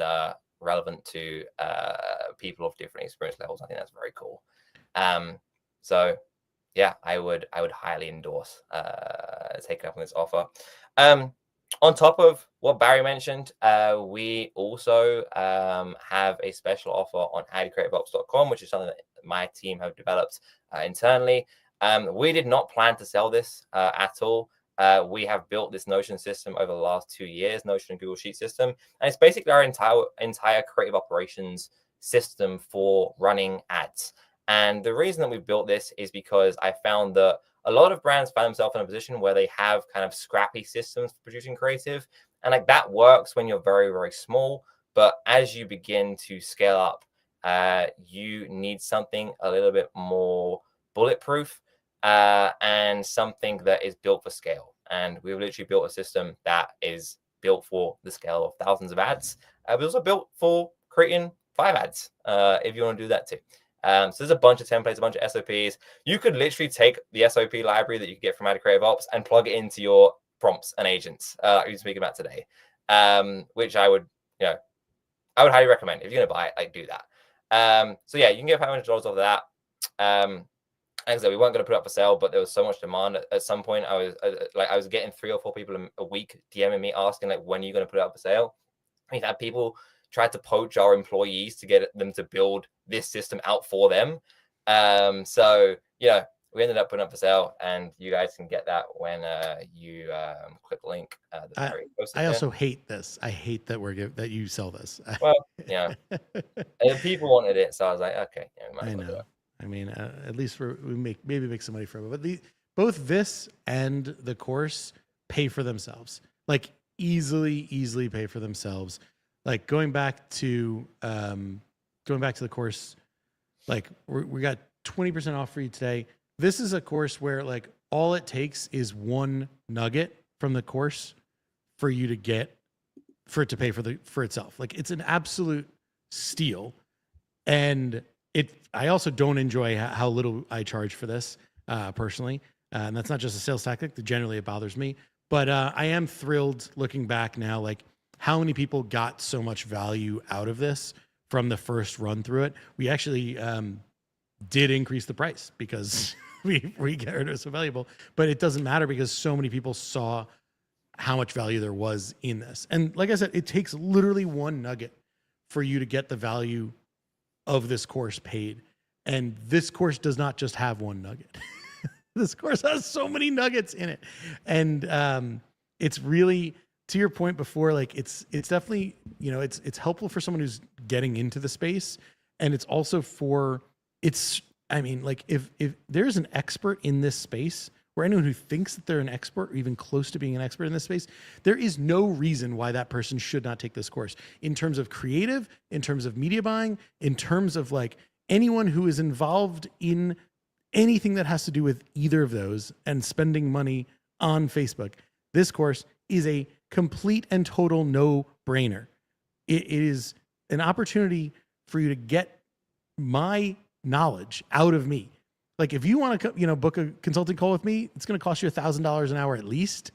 relevant to people of different experience levels. I think that's very cool. So yeah, I would highly endorse taking up on this offer. On top of what Barry mentioned, we also have a special offer on adcreativeops.com, which is something that my team have developed internally. We did not plan to sell this at all. We have built this Notion system over the last 2 years, Notion and Google Sheet system, and it's basically our entire creative operations system for running ads. And the reason that we built this is because I found that a lot of brands find themselves in a position where they have kind of scrappy systems for producing creative. And like that works when you're very, very small. But as you begin to scale up, you need something a little bit more bulletproof and something that is built for scale. And we've literally built a system that is built for the scale of thousands of ads. But also built for creating 5 ads if you want to do that too. So there's a bunch of templates, a bunch of SOPs. You could literally take the SOP library that you get from Ad Creative Ops and plug it into your prompts and agents we're speaking about today, which I would highly recommend. If you're going to buy it, like do that. So yeah, you can get $500 off of that. Like I said, we weren't going to put it up for sale, but there was so much demand. At some point, I was getting 3 or 4 people a week DMing me asking like, when are you going to put it up for sale? We've had people tried to poach our employees to get them to build this system out for them. So yeah, we ended up putting up for sale, and you guys can get that when you click the link. I also hate this. I hate that that you sell this. Well, and people wanted it, so I was like, okay. I know. I mean, at least we maybe make some money from it. But both this and the course pay for themselves. Like easily pay for themselves. Like going back to the course, like we got 20% off for you today. This is a course where like all it takes is one nugget from the course for you to get, for it to pay for itself. Like, it's an absolute steal. And I also don't enjoy how little I charge for this, personally. And that's not just a sales tactic. Generally, it bothers me. But I am thrilled looking back now, like how many people got so much value out of this from the first run through it. We actually did increase the price because we get rid of it so valuable. But it doesn't matter because so many people saw how much value there was in this. And like I said, it takes literally one nugget for you to get the value of this course paid. And this course does not just have one nugget. This course has so many nuggets in it. And it's really, to your point before, like it's definitely, you know, it's helpful for someone who's getting into the space. And it's also I mean, like if there's an expert in this space, or anyone who thinks that they're an expert or even close to being an expert in this space, there is no reason why that person should not take this course in terms of creative, in terms of media buying, in terms of like anyone who is involved in anything that has to do with either of those and spending money on Facebook. This course is a complete and total no-brainer. It is an opportunity for you to get my knowledge out of me. Like if you want to, you know, book a consulting call with me, it's going to cost you $1,000 an hour at least.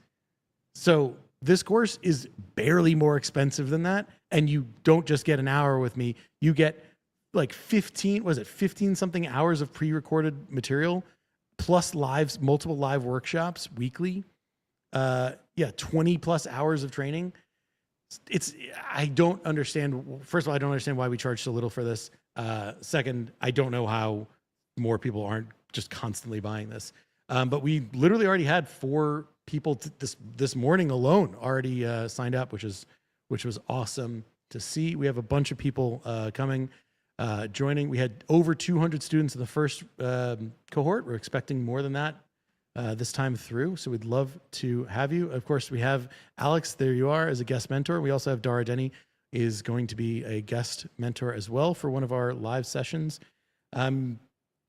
So this course is barely more expensive than that. And you don't just get an hour with me. You get like 15 something hours of pre-recorded material plus multiple live workshops weekly. 20 plus hours of training. I don't understand. First of all, I don't understand why we charge so little for this. Second, I don't know how more people aren't just constantly buying this. But we literally already had 4 people this morning alone already signed up, which was awesome to see. We have a bunch of people coming, joining. We had over 200 students in the first cohort. We're expecting more than that this time through. So we'd love to have you. Of course, we have Alex, there you are, as a guest mentor. We also have Dara Denny is going to be a guest mentor as well for one of our live sessions.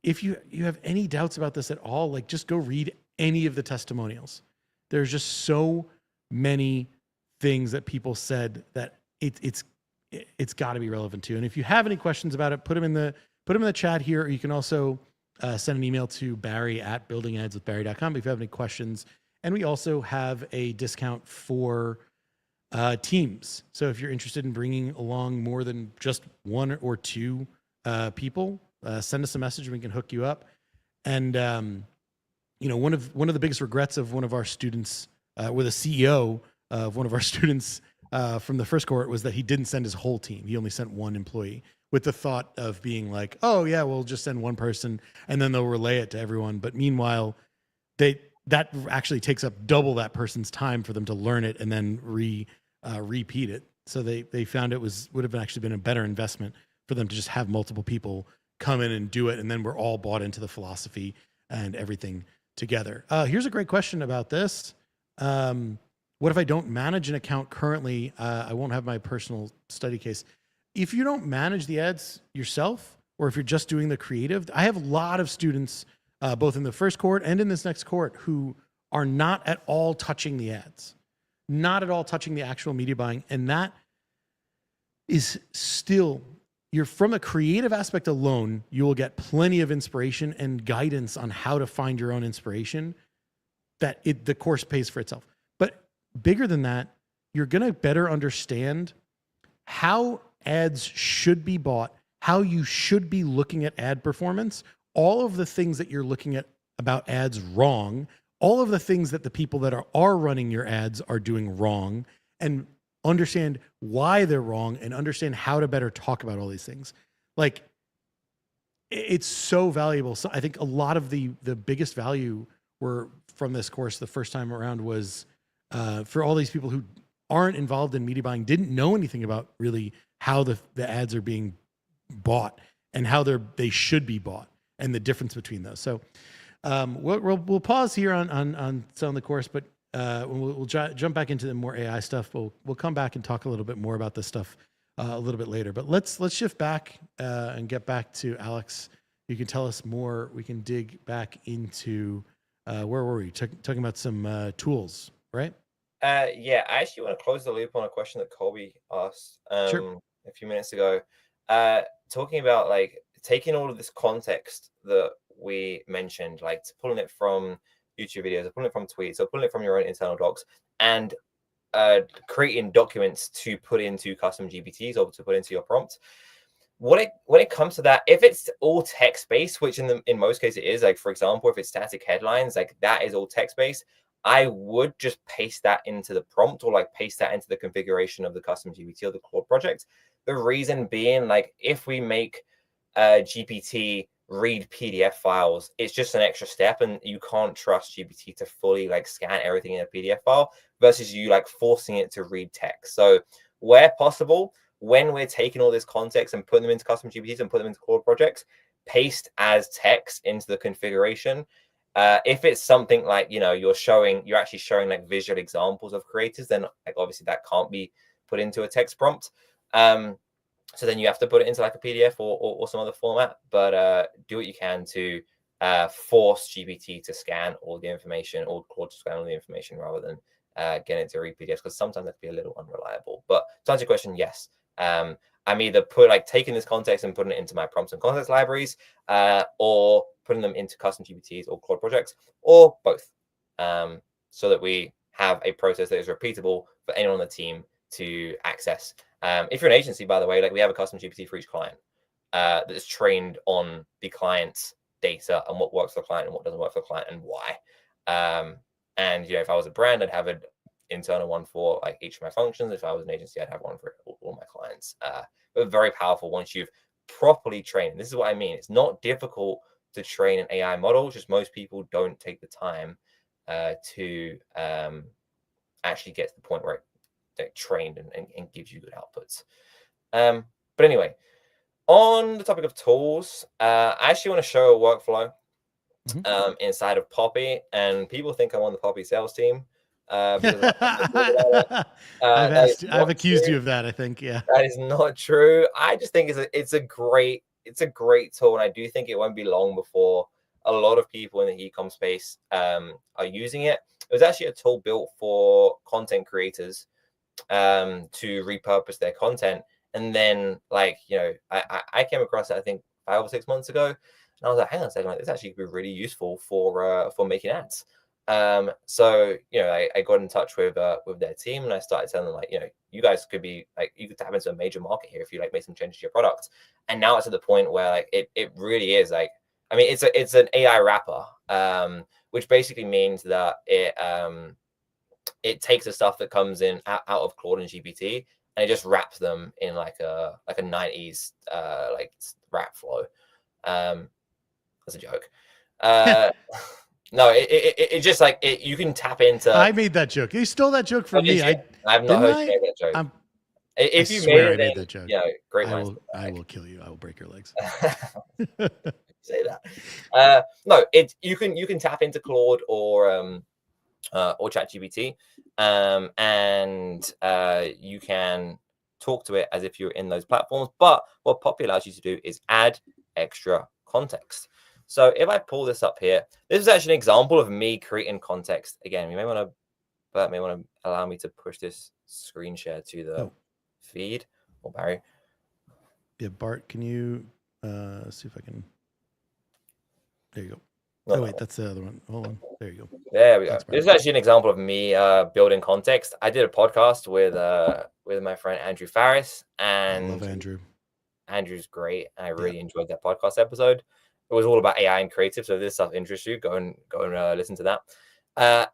If you have any doubts about this at all, like just go read any of the testimonials. There's just so many things that people said that it's got to be relevant to. And if you have any questions about it, put them in the chat here, or you can also send an email to barry@buildingadswithbarry.com if you have any questions. And we also have a discount for teams. So if you're interested in bringing along more than just 1 or 2 people, send us a message and we can hook you up. And you know, one of the biggest regrets of one of our students, with a CEO of one of our students from the first cohort, was that he didn't send his whole team. He only sent 1 employee, with the thought of being like, oh yeah, we'll just send 1 person and then they'll relay it to everyone. But meanwhile, that actually takes up double that person's time for them to learn it and then repeat it. So they found it would have actually been a better investment for them to just have multiple people come in and do it, and then we're all bought into the philosophy and everything together. Here's a great question about this. What if I don't manage an account currently? I won't have my personal study case. If you don't manage the ads yourself, or if you're just doing the creative, I have a lot of students, both in the first cohort and in this next cohort, who are not at all touching the ads, not at all touching the actual media buying. And that is still, from a creative aspect alone, you will get plenty of inspiration and guidance on how to find your own inspiration, that the course pays for itself. But bigger than that, you're going to better understand how ads should be bought, how you should be looking at ad performance, all of the things that you're looking at about ads wrong, all of the things that the people that are running your ads are doing wrong, and understand why they're wrong and understand how to better talk about all these things. Like, it's so valuable. So I think a lot of the biggest value from this course the first time around was for all these people who aren't involved in media buying, didn't know anything about really how the ads are being bought and how they should be bought and the difference between those. So we'll pause here on selling the course, but we'll jump back into the more AI stuff. We'll come back and talk a little bit more about this stuff a little bit later. But let's shift back and get back to Alex. You can tell us more. We can dig back into Where were we? Talking about some tools, right? Yeah, I actually want to close the loop on a question that Colby asked Sure. a few minutes ago. Talking about like taking all of this context that we mentioned, like pulling it from YouTube videos, or pulling it from tweets, or pulling it from your own internal docs, and creating documents to put into custom GPTs or to put into your prompt. When it comes to that, if it's all text based, which in most cases it is, like for example, if it's static headlines, like that is all text based, I would just paste that into the prompt or like paste that into the configuration of the custom GPT or the Claude project. The reason being, like if we make GPT read PDF files, it's just an extra step, and you can't trust GPT to fully like scan everything in a PDF file versus you like forcing it to read text. So where possible, when we're taking all this context and putting them into custom GPTs and putting them into Claude projects, paste as text into the configuration. If it's something like, you're actually showing like visual examples of creators, then like obviously that can't be put into a text prompt. So then you have to put it into like a PDF or some other format, but do what you can to force GPT to scan all the information, or Claude to scan all the information rather than getting it to read PDFs, because sometimes that can be a little unreliable. But to answer your question, yes. I'm either taking this context and putting it into my prompts and context libraries, or putting them into custom GPTs or Claude projects, or both, so that we have a process that is repeatable for anyone on the team to access. If you're an agency, by the way, like we have a custom GPT for each client that is trained on the client's data and what works for the client and what doesn't work for the client and why. And if I was a brand, I'd have an internal one for like each of my functions. If I was an agency, I'd have one for all my clients. But very powerful once you've properly trained. This is what I mean. It's not difficult to train an AI model, just most people don't take the time to actually get to the point where it trained and gives you good outputs. But anyway, on the topic of tools, I actually want to show a workflow inside of Poppy, and people think I'm on the Poppy sales team. Because I've accused you of that, I think. Yeah. That is not true. I just think it's a great tool, and I do think it won't be long before a lot of people in the e-com space are using it. It was actually a tool built for content creators to repurpose their content, and then I came across it I think 5 or 6 months ago, and I was like, hang on a second, like, this actually could be really useful for making ads. So I got in touch with their team, and I started telling them, like, you guys could be like, you could tap into a major market here if you like make some changes to your product. And now it's at the point where like it really is like, I mean, it's an AI wrapper, which basically means that it takes the stuff that comes in out of Claude and GPT, and it just wraps them in like a 90s like wrap flow. That's a joke. No, it just like you can tap into. I made that joke. You stole that joke from me. I have not heard you make that joke. If you swear made it, I made that joke. Great minds. I will kill you. I will break your legs. Say that. No, you can tap into Claude or ChatGPT, and you can talk to it as if you're in those platforms. But what Poppy allows you to do is add extra context. So if I pull this up here, this is actually an example of me creating context. Again, you may want to allow me to push this screen share to the feed. Or Barry. Yeah, Bart, can you see if I can? There you go. Wait, that's the other one. Hold on. There you go. There we go. This is actually an example of me building context. I did a podcast with my friend Andrew Farris, and I love Andrew. Andrew's great. I really enjoyed that podcast episode. It was all about AI and creative. So if this stuff interests you, go and listen to that.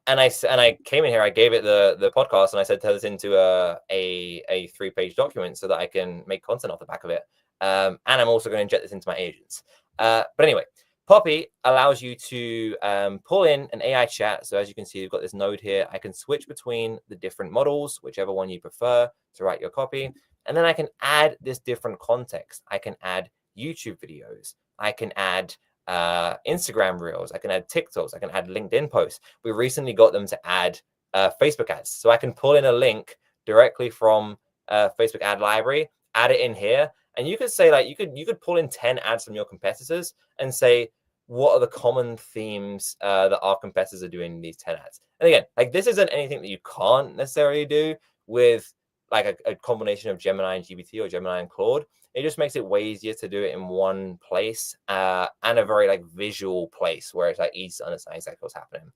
And I came in here. I gave it the podcast, and I said, turn this into a 3-page document so that I can make content off the back of it. And I'm also going to inject this into my agents. But anyway, Poppy allows you to pull in an AI chat. So as you can see, you've got this node here. I can switch between the different models, whichever one you prefer to write your copy. And then I can add this different context. I can add YouTube videos. I can add Instagram reels. I can add TikToks. I can add LinkedIn posts. We recently got them to add Facebook ads. So I can pull in a link directly from Facebook ad library, add it in here. And you could say, like, you could pull in 10 ads from your competitors and say, what are the common themes that our competitors are doing in these 10 ads. And again, like this isn't anything that you can't necessarily do with like a combination of Gemini and GPT or Gemini and Claude. It just makes it way easier to do it in one place and a very like visual place where it's like easy to understand exactly what's happening.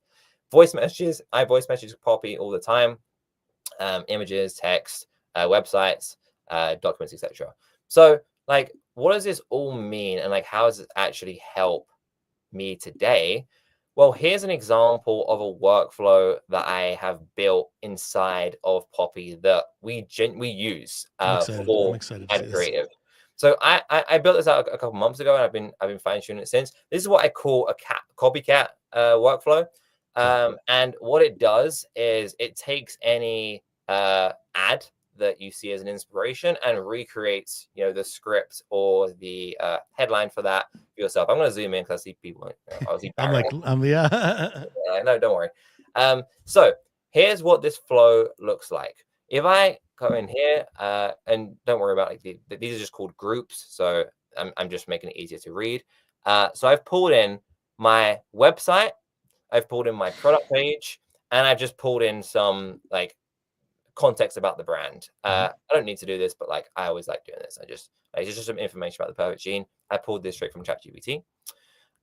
Voice messages, I voice message Poppy all the time. Images, text, websites, documents, etc. So like, what does this all mean? And like, how does it actually help me today? Well, here's an example of a workflow that I have built inside of Poppy that we use for ad creative. So I built this out a couple months ago, and I've been fine tuning it since. This is what I call a copycat workflow. And what it does is it takes any ad that you see as an inspiration and recreates, the script or the headline for that for yourself. I'm going to zoom in because I see people. I see I'm like, no, don't worry. So here's what this flow looks like. If I go in here, and don't worry about like these are just called groups. So I'm just making it easier to read. So I've pulled in my website, I've pulled in my product page, and I've just pulled in some like context about the brand. I don't need to do this, but like I always like doing this. It's just some information about the perfect gene. I pulled this straight from ChatGPT.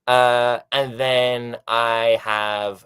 And then I have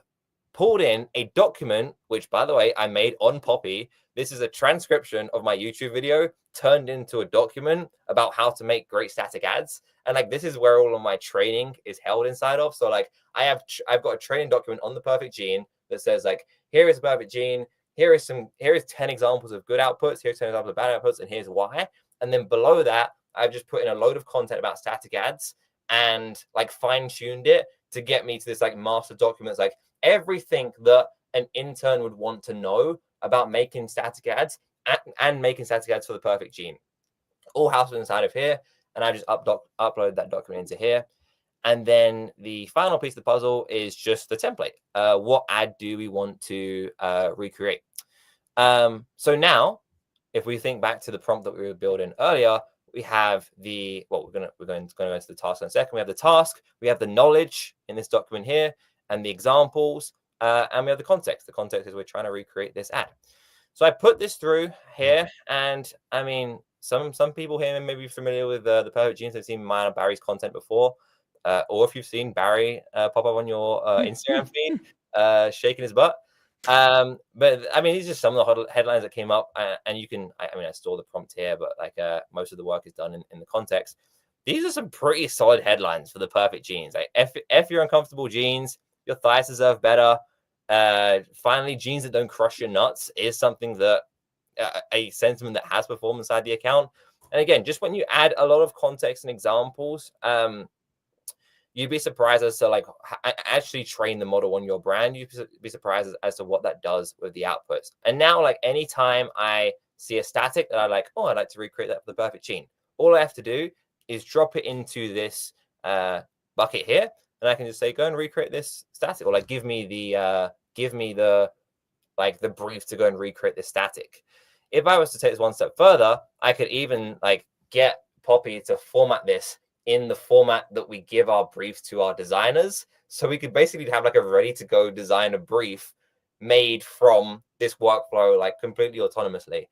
pulled in a document, which by the way, I made on Poppy. This is a transcription of my YouTube video turned into a document about how to make great static ads. And like, this is where all of my training is held inside of. So like I've got a training document on the perfect gene that says like, here is a perfect gene. Here is 10 examples of good outputs. Here's 10 examples of bad outputs. And here's why. And then below that, I've just put in a load of content about static ads and like fine-tuned it to get me to this like master document. It's like everything that an intern would want to know about making static ads and making static ads for the perfect gene. All housed inside of here. And I just upload that document into here. And then the final piece of the puzzle is just the template. What ad do we want to recreate? So now, if we think back to the prompt that we were building earlier, we have we're going to go into the task in a second. We have the task, we have the knowledge in this document here, and the examples, and we have the context. The context is we're trying to recreate this ad. So I put this through here, and I mean, some people here may be familiar with the perfect genes. They've seen mine and Barry's content before, or if you've seen Barry pop up on your Instagram feed, shaking his butt. But I mean, these are just some of the headlines that came up, and you can, I mean, I store the prompt here, but like most of the work is done in the context. These are some pretty solid headlines for the perfect genes. Like F your uncomfortable genes, your thighs deserve better. Finally, genes that don't crush your nuts is something that a sentiment that has performed inside the account. And again, just when you add a lot of context and examples, you'd be surprised as to like actually train the model on your brand. You'd be surprised as to what that does with the outputs. And now, like anytime I see a static that I like, oh, I'd like to recreate that for the perfect gene. All I have to do is drop it into this bucket here, and I can just say, go and recreate this static, or like give me the brief to go and recreate this static. If I was to take this one step further, I could even like get Poppy to format this in the format that we give our briefs to our designers. So we could basically have like a ready to go designer brief made from this workflow, like completely autonomously.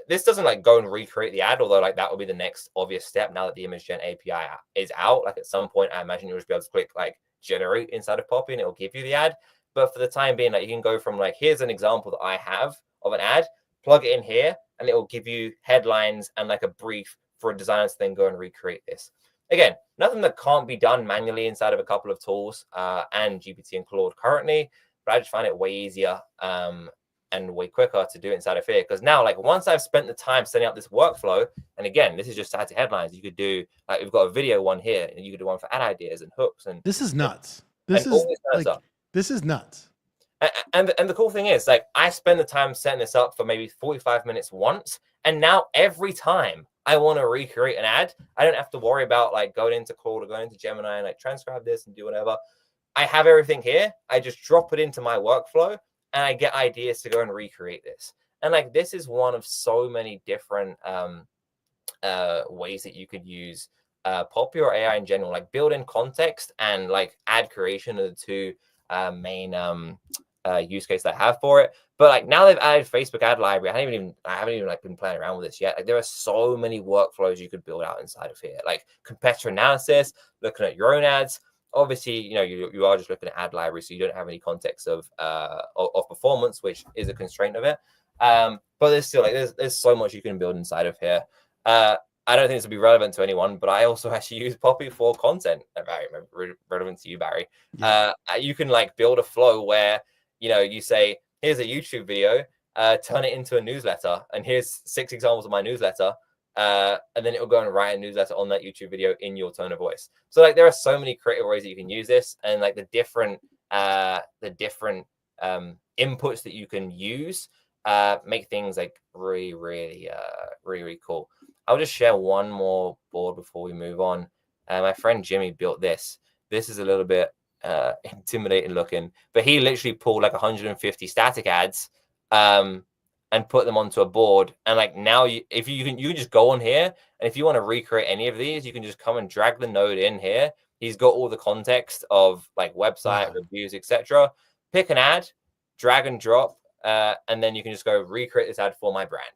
This doesn't like go and recreate the ad, although like that would be the next obvious step now that the image gen API is out. Like at some point, I imagine you'll just be able to click like generate inside of Poppy and it will give you the ad. But for the time being, like you can go from like, here's an example that I have of an ad, plug it in here, and it will give you headlines and like a brief for a designer to then go and recreate this. Again, nothing that can't be done manually inside of a couple of tools and GPT and Claude currently, but I just find it way easier and way quicker to do it inside of here. Because now, like once I've spent the time setting up this workflow, and again, this is just static headlines. You could do like we've got a video one here, and you could do one for ad ideas and hooks. And this is nuts. This is nuts. And the cool thing is, like, I spend the time setting this up for maybe 45 minutes once, and now every time I want to recreate an ad, I don't have to worry about like going into Claude or going into Gemini and like transcribe this and do whatever. I have everything here. I just drop it into my workflow, and I get ideas to go and recreate this. And like this is one of so many different ways that you could use Poppy or AI in general, like build-in context and like ad creation are the two main use cases I have for it. But like now they've added Facebook ad library. I haven't even like been playing around with this yet. Like there are so many workflows you could build out inside of here, like competitor analysis, looking at your own ads. Obviously, you are just looking at ad library, so you don't have any context of performance, which is a constraint of it. But there's still like there's so much you can build inside of here. I don't think this will be relevant to anyone, but I also actually use Poppy for content. Very relevant to you, Barry. Yeah. You can like build a flow where you say, here's a YouTube video, turn it into a newsletter, and here's 6 examples of my newsletter. And then it will go and write a newsletter on that YouTube video in your tone of voice. So like there are so many creative ways that you can use this, and like the different inputs that you can use make things like really cool. I'll just share one more board before we move on. My friend Jimmy built this. This is a little bit intimidating looking, but he literally pulled like 150 static ads and put them onto a board. And like now if you can just go on here, and if you want to recreate any of these, you can just come and drag the node in here. He's got all the context of like website reviews, etc. Pick an ad, drag and drop, and then you can just go recreate this ad for my brand.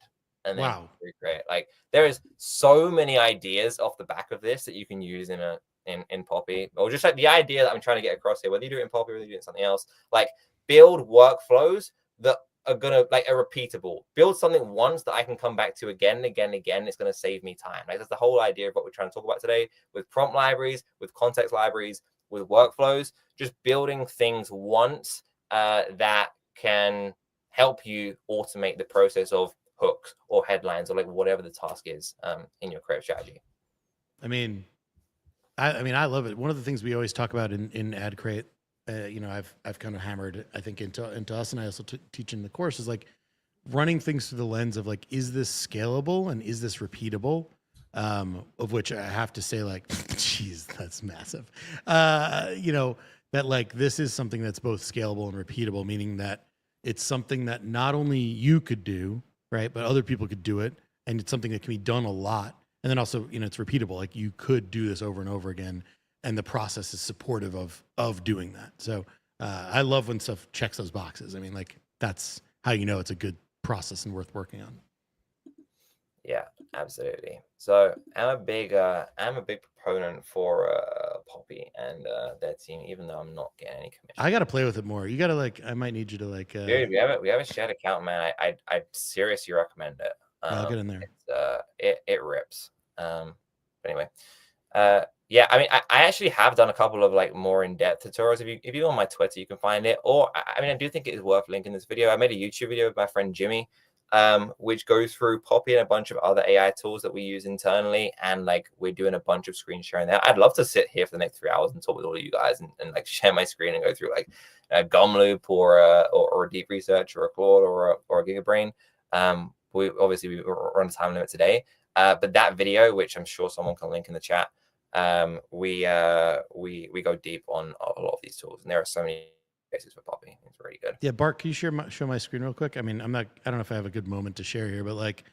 And then recreate. Like there is so many ideas off the back of this that you can use in Poppy, or just like the idea that I'm trying to get across here, whether you do it in Poppy or whether you do it in something else, like build workflows that are gonna like are repeatable. Build something once that I can come back to again and again and again. It's gonna save me time. Like that's the whole idea of what we're trying to talk about today with prompt libraries, with context libraries, with workflows. Just building things once that can help you automate the process of hooks or headlines or like whatever the task is in your creative strategy. I mean, I love it. One of the things we always talk about in ad create, I've kind of hammered, I think, into us, and I also teach in the course, is like running things through the lens of like, is this scalable and is this repeatable? Of which I have to say, like, geez, that's massive. That like this is something that's both scalable and repeatable, meaning that it's something that not only you could do, right, but other people could do it, and it's something that can be done a lot. And then also, it's repeatable. Like you could do this over and over again, and the process is supportive of doing that. So I love when stuff checks those boxes. I mean, like that's how you know it's a good process and worth working on. Yeah, absolutely. So I'm a big proponent for Poppy and their team, even though I'm not getting any commission. I got to play with it more. You got to like. I might need you to like. Dude, we have a shared account, man. I seriously recommend it. I'll get in there. It rips. But anyway, yeah. I mean, I actually have done a couple of like more in-depth tutorials. If you go on my Twitter, you can find it. Or I mean, I do think it is worth linking this video. I made a YouTube video with my friend Jimmy, which goes through Poppy and a bunch of other AI tools that we use internally, and like we're doing a bunch of screen sharing there. I'd love to sit here for the next 3 hours and talk with all of you guys and like share my screen and go through like a Gumloop or a Deep Research or a Claude or a Gigabrain. We obviously we're on a time limit today, but that video, which I'm sure someone can link in the chat, we go deep on a lot of these tools, and there are so many cases for Poppy. It's really good. Yeah, Bart, can you show my screen real quick? I mean, I don't know if I have a good moment to share here, but like,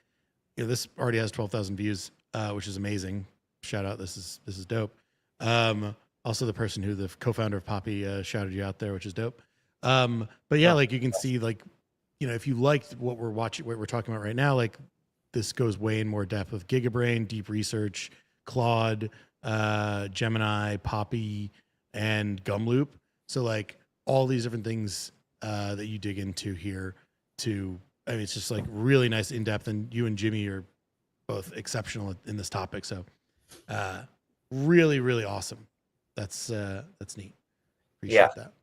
this already has 12,000 views, which is amazing. Shout out, this is dope. Also, the person who the co-founder of Poppy shouted you out there, which is dope. But yeah, like you can see, like, if you liked what we're talking about right now, like this goes way in more depth with Gigabrain, Deep Research, Claude, Gemini, Poppy, and Gumloop. So like all these different things that you dig into here I mean, it's just like really nice in depth, and you and Jimmy are both exceptional in this topic. So really, really awesome. That's neat. Appreciate that.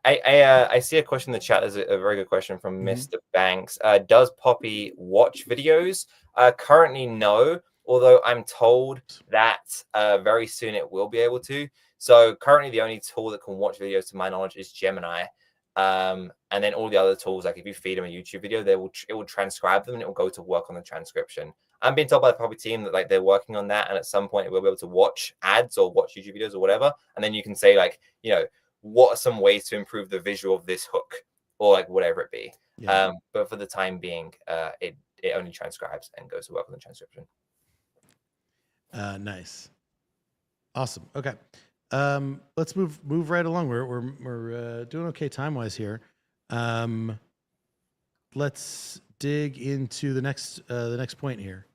I see a question in the chat. There's a very good question from Mr. Banks. Does Poppy watch videos? Currently, no. Although I'm told that very soon it will be able to. So currently, the only tool that can watch videos, to my knowledge, is Gemini. And then all the other tools, like if you feed them a YouTube video, it will transcribe them and it will go to work on the transcription. I'm being told by the Poppy team that like they're working on that, and at some point it will be able to watch ads or watch YouTube videos or whatever, and then you can say like, what are some ways to improve the visual of this hook or like whatever it be. Yeah. But for the time being, it only transcribes and goes to work on the transcription. Nice. Awesome. Okay. Let's move right along. We're doing okay time wise here. Let's dig into the next point here.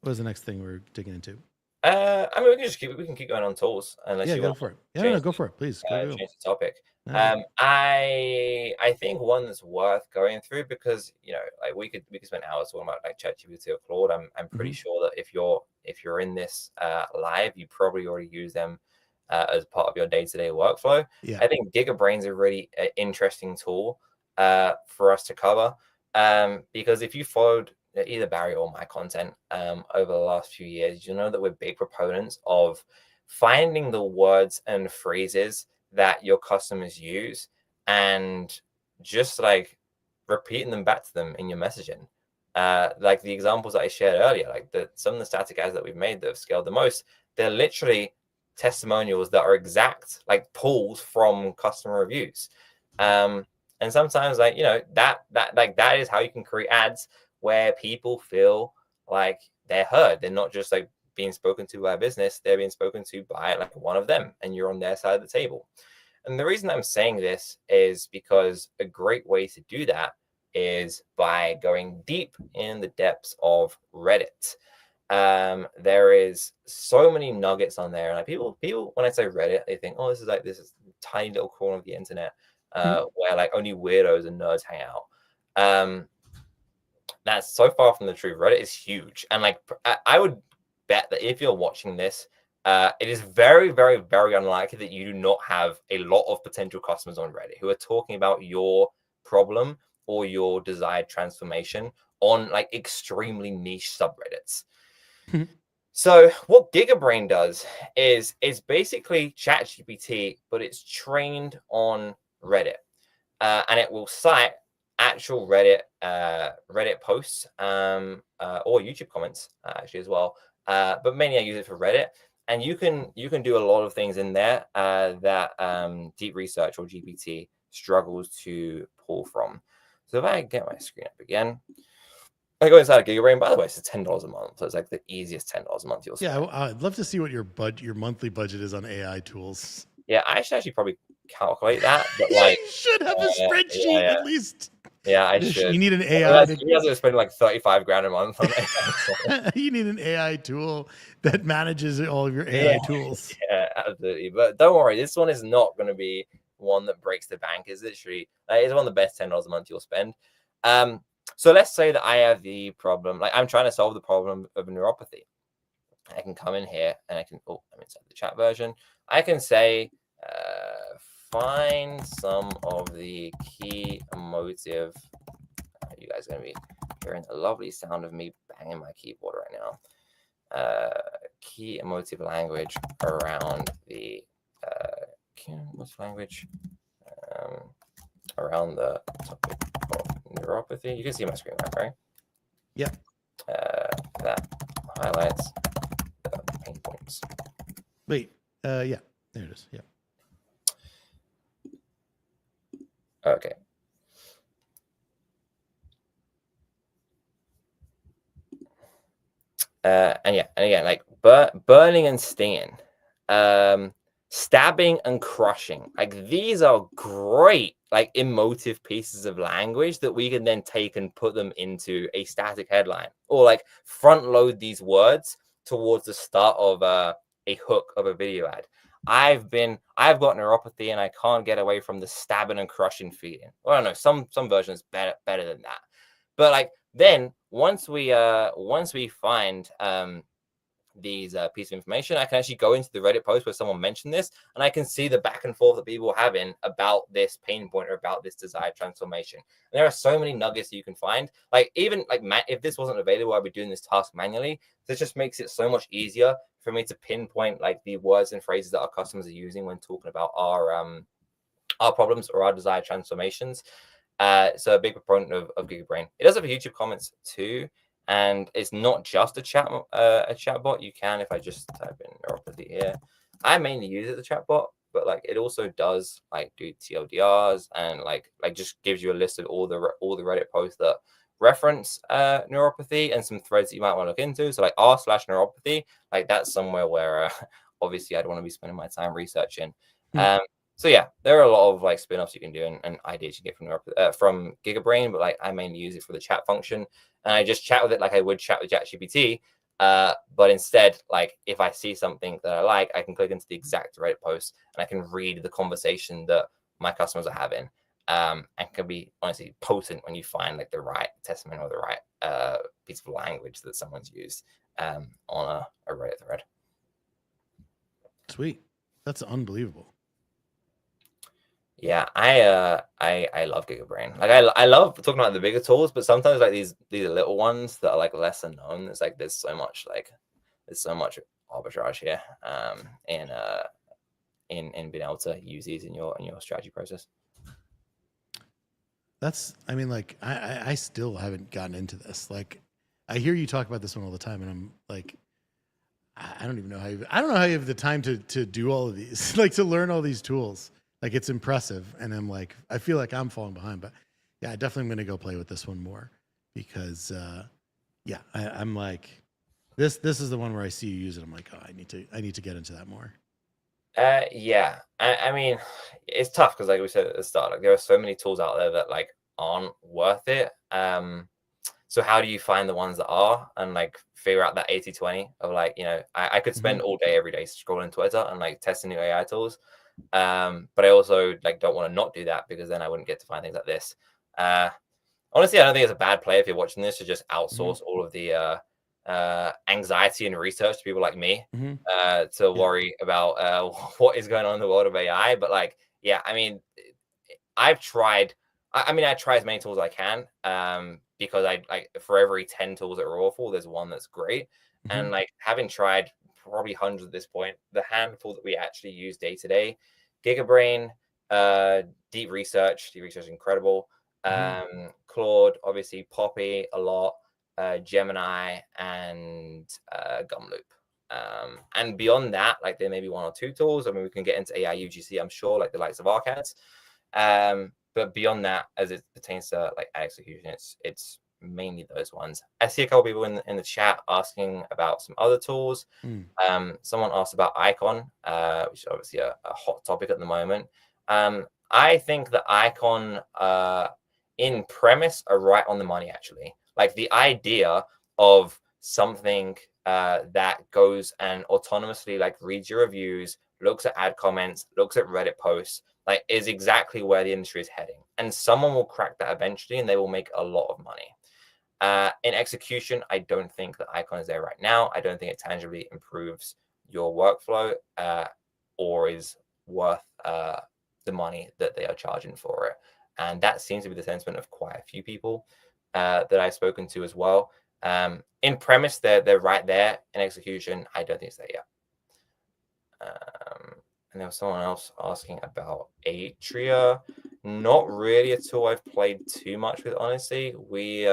What was the next thing we're digging into? I mean, we can keep going on tools unless Yeah, you go want for to it. Yeah, no, go for it, please. Go. change the topic. No, I think one that's worth going through, because like we could spend hours talking about like ChatGPT or Claude. I'm pretty sure that if you're in this live, you probably already use them as part of your day-to-day workflow. Yeah. I think Gigabrain's a really interesting tool for us to cover, because if you followed either Barry or my content over the last few years, you know that we're big proponents of finding the words and phrases that your customers use and just like repeating them back to them in your messaging. Like the examples that I shared earlier, like some of the static ads that we've made that have scaled the most, they're literally testimonials that are exact like pulls from customer reviews. And sometimes that is how you can create ads where people feel like they're heard. They're not just like being spoken to by a business, they're being spoken to by like one of them, and you're on their side of the table. And the reason I'm saying this is because a great way to do that is by going deep in the depths of Reddit. There is so many nuggets on there, and like people when I say Reddit, they think, oh, this is tiny little corner of the internet where like only weirdos and nerds hang out. That's so far from the truth. Reddit is huge, and like I would bet that if you're watching this, it is very, very, very unlikely that you do not have a lot of potential customers on Reddit who are talking about your problem or your desired transformation on like extremely niche subreddits. So what Gigabrain does is basically ChatGPT, but it's trained on Reddit, and it will cite actual Reddit posts or YouTube comments actually as well. But mainly I use it for Reddit, and you can do a lot of things in there that deep research or GPT struggles to pull from. So if I get my screen up again, I go inside of Gigabrain. By the way, it's $10 a month. So it's like the easiest $10 a month you'll spend. Yeah, I'd love to see what your monthly budget is on AI tools. Yeah, I should actually probably calculate that, but like you should have a spreadsheet at least. Yeah, I should. You need an AI. You guys are spending like 35 grand a month on AI. You need an AI tool that manages all of your AI tools. Yeah, absolutely. But don't worry, this one is not going to be one that breaks the bank. It's literally it's one of the best $10 a month you'll spend. So let's say that I have the problem, like I'm trying to solve the problem of neuropathy. I can come in here and I can, I'm inside the chat version. I can say, find some of the key emotive. You guys are going to be hearing the lovely sound of me banging my keyboard right now. Key emotive language around the what's language around the topic of neuropathy. You can see my screen, right? Yeah. That highlights the pain points. Wait. Yeah. There it is. Yeah. Okay. And again, like burning and stinging, stabbing and crushing. Like these are great, like emotive pieces of language that we can then take and put them into a static headline, or like front load these words towards the start of a hook of a video ad. I've got neuropathy and I can't get away from the stabbing and crushing feeling. Well, I don't know, some versions better than that. But like then once we find these pieces of information, I can actually go into the Reddit post where someone mentioned this, and I can see the back and forth that people are having about this pain point or about this desired transformation. And there are so many nuggets that you can find. Like even like if this wasn't available, I'd be doing this task manually. This just makes it so much easier for me to pinpoint like the words and phrases that our customers are using when talking about our problems or our desired transformations. So a big proponent of Gigabrain. It does have YouTube comments too, and it's not just a chatbot. You can, if I just type in neuropathy here, I mainly use it as a chatbot, but like it also does like do TLDRs and like just gives you a list of all the Reddit posts that reference neuropathy and some threads that you might want to look into. So like r/neuropathy, like that's somewhere where obviously I'd want to be spending my time researching. Hmm. So yeah, there are a lot of like spin-offs you can do and ideas you get from Gigabrain, but like I mainly use it for the chat function, and I just chat with it like I would chat with ChatGPT. But instead, like if I see something that I like, I can click into the exact Reddit post and I can read the conversation that my customers are having. And can be honestly potent when you find like the right testament or the right piece of language that someone's used on a Reddit thread. Sweet. That's unbelievable. Yeah, I love Gigabrain. Like I love talking about the bigger tools, but sometimes like these little ones that are like lesser known. It's like there's so much arbitrage here in being able to use these in your strategy process. I mean, like, I still haven't gotten into this. Like, I hear you talk about this one all the time, and I'm like, I don't even know I don't know how you have the time to do all of these, like to learn all these tools. Like, it's impressive, and I'm like, I feel like I'm falling behind, but yeah, I definitely am going to go play with this one more because, yeah, I'm like, this is the one where I see you use it. I'm like, oh, I need to get into that more. Yeah, I mean, it's tough because like we said at the start, like there are so many tools out there that like aren't worth it. So how do you find the ones that are and like figure out that 80-20 of like, I could spend all day every day scrolling Twitter and like testing new AI tools. But I also like don't want to not do that because then I wouldn't get to find things like this. Honestly, I don't think it's a bad play if you're watching this to just outsource all of the anxiety and research to people like me to worry about what is going on in the world of AI. But like, yeah, I mean, I've tried. I try as many tools as I can because I like for every 10 tools that are awful, there's one that's great. And like having tried probably hundreds at this point, the handful that we actually use day to day, Gigabrain, deep research is incredible. Claude, obviously, Poppy a lot, Gemini, and Gumloop. And beyond that, like there may be one or two tools. I mean, we can get into AI UGC, I'm sure, like the likes of Arcads. But beyond that, as it pertains to like execution, it's mainly those ones. I see a couple people in the chat asking about some other tools. Someone asked about Icon, which is obviously a hot topic at the moment. I think the Icon in premise are right on the money, actually. Like the idea of something that goes and autonomously like reads your reviews, looks at ad comments, looks at Reddit posts, like is exactly where the industry is heading. And someone will crack that eventually and they will make a lot of money. In execution, I don't think that Icon is there right now. I don't think it tangibly improves your workflow or is worth the money that they are charging for it. And that seems to be the sentiment of quite a few people that I've spoken to as well. In premise, they're right there. In execution, I don't think it's there yet. And there was someone else asking about Atria. Not really a tool I've played too much with, honestly. We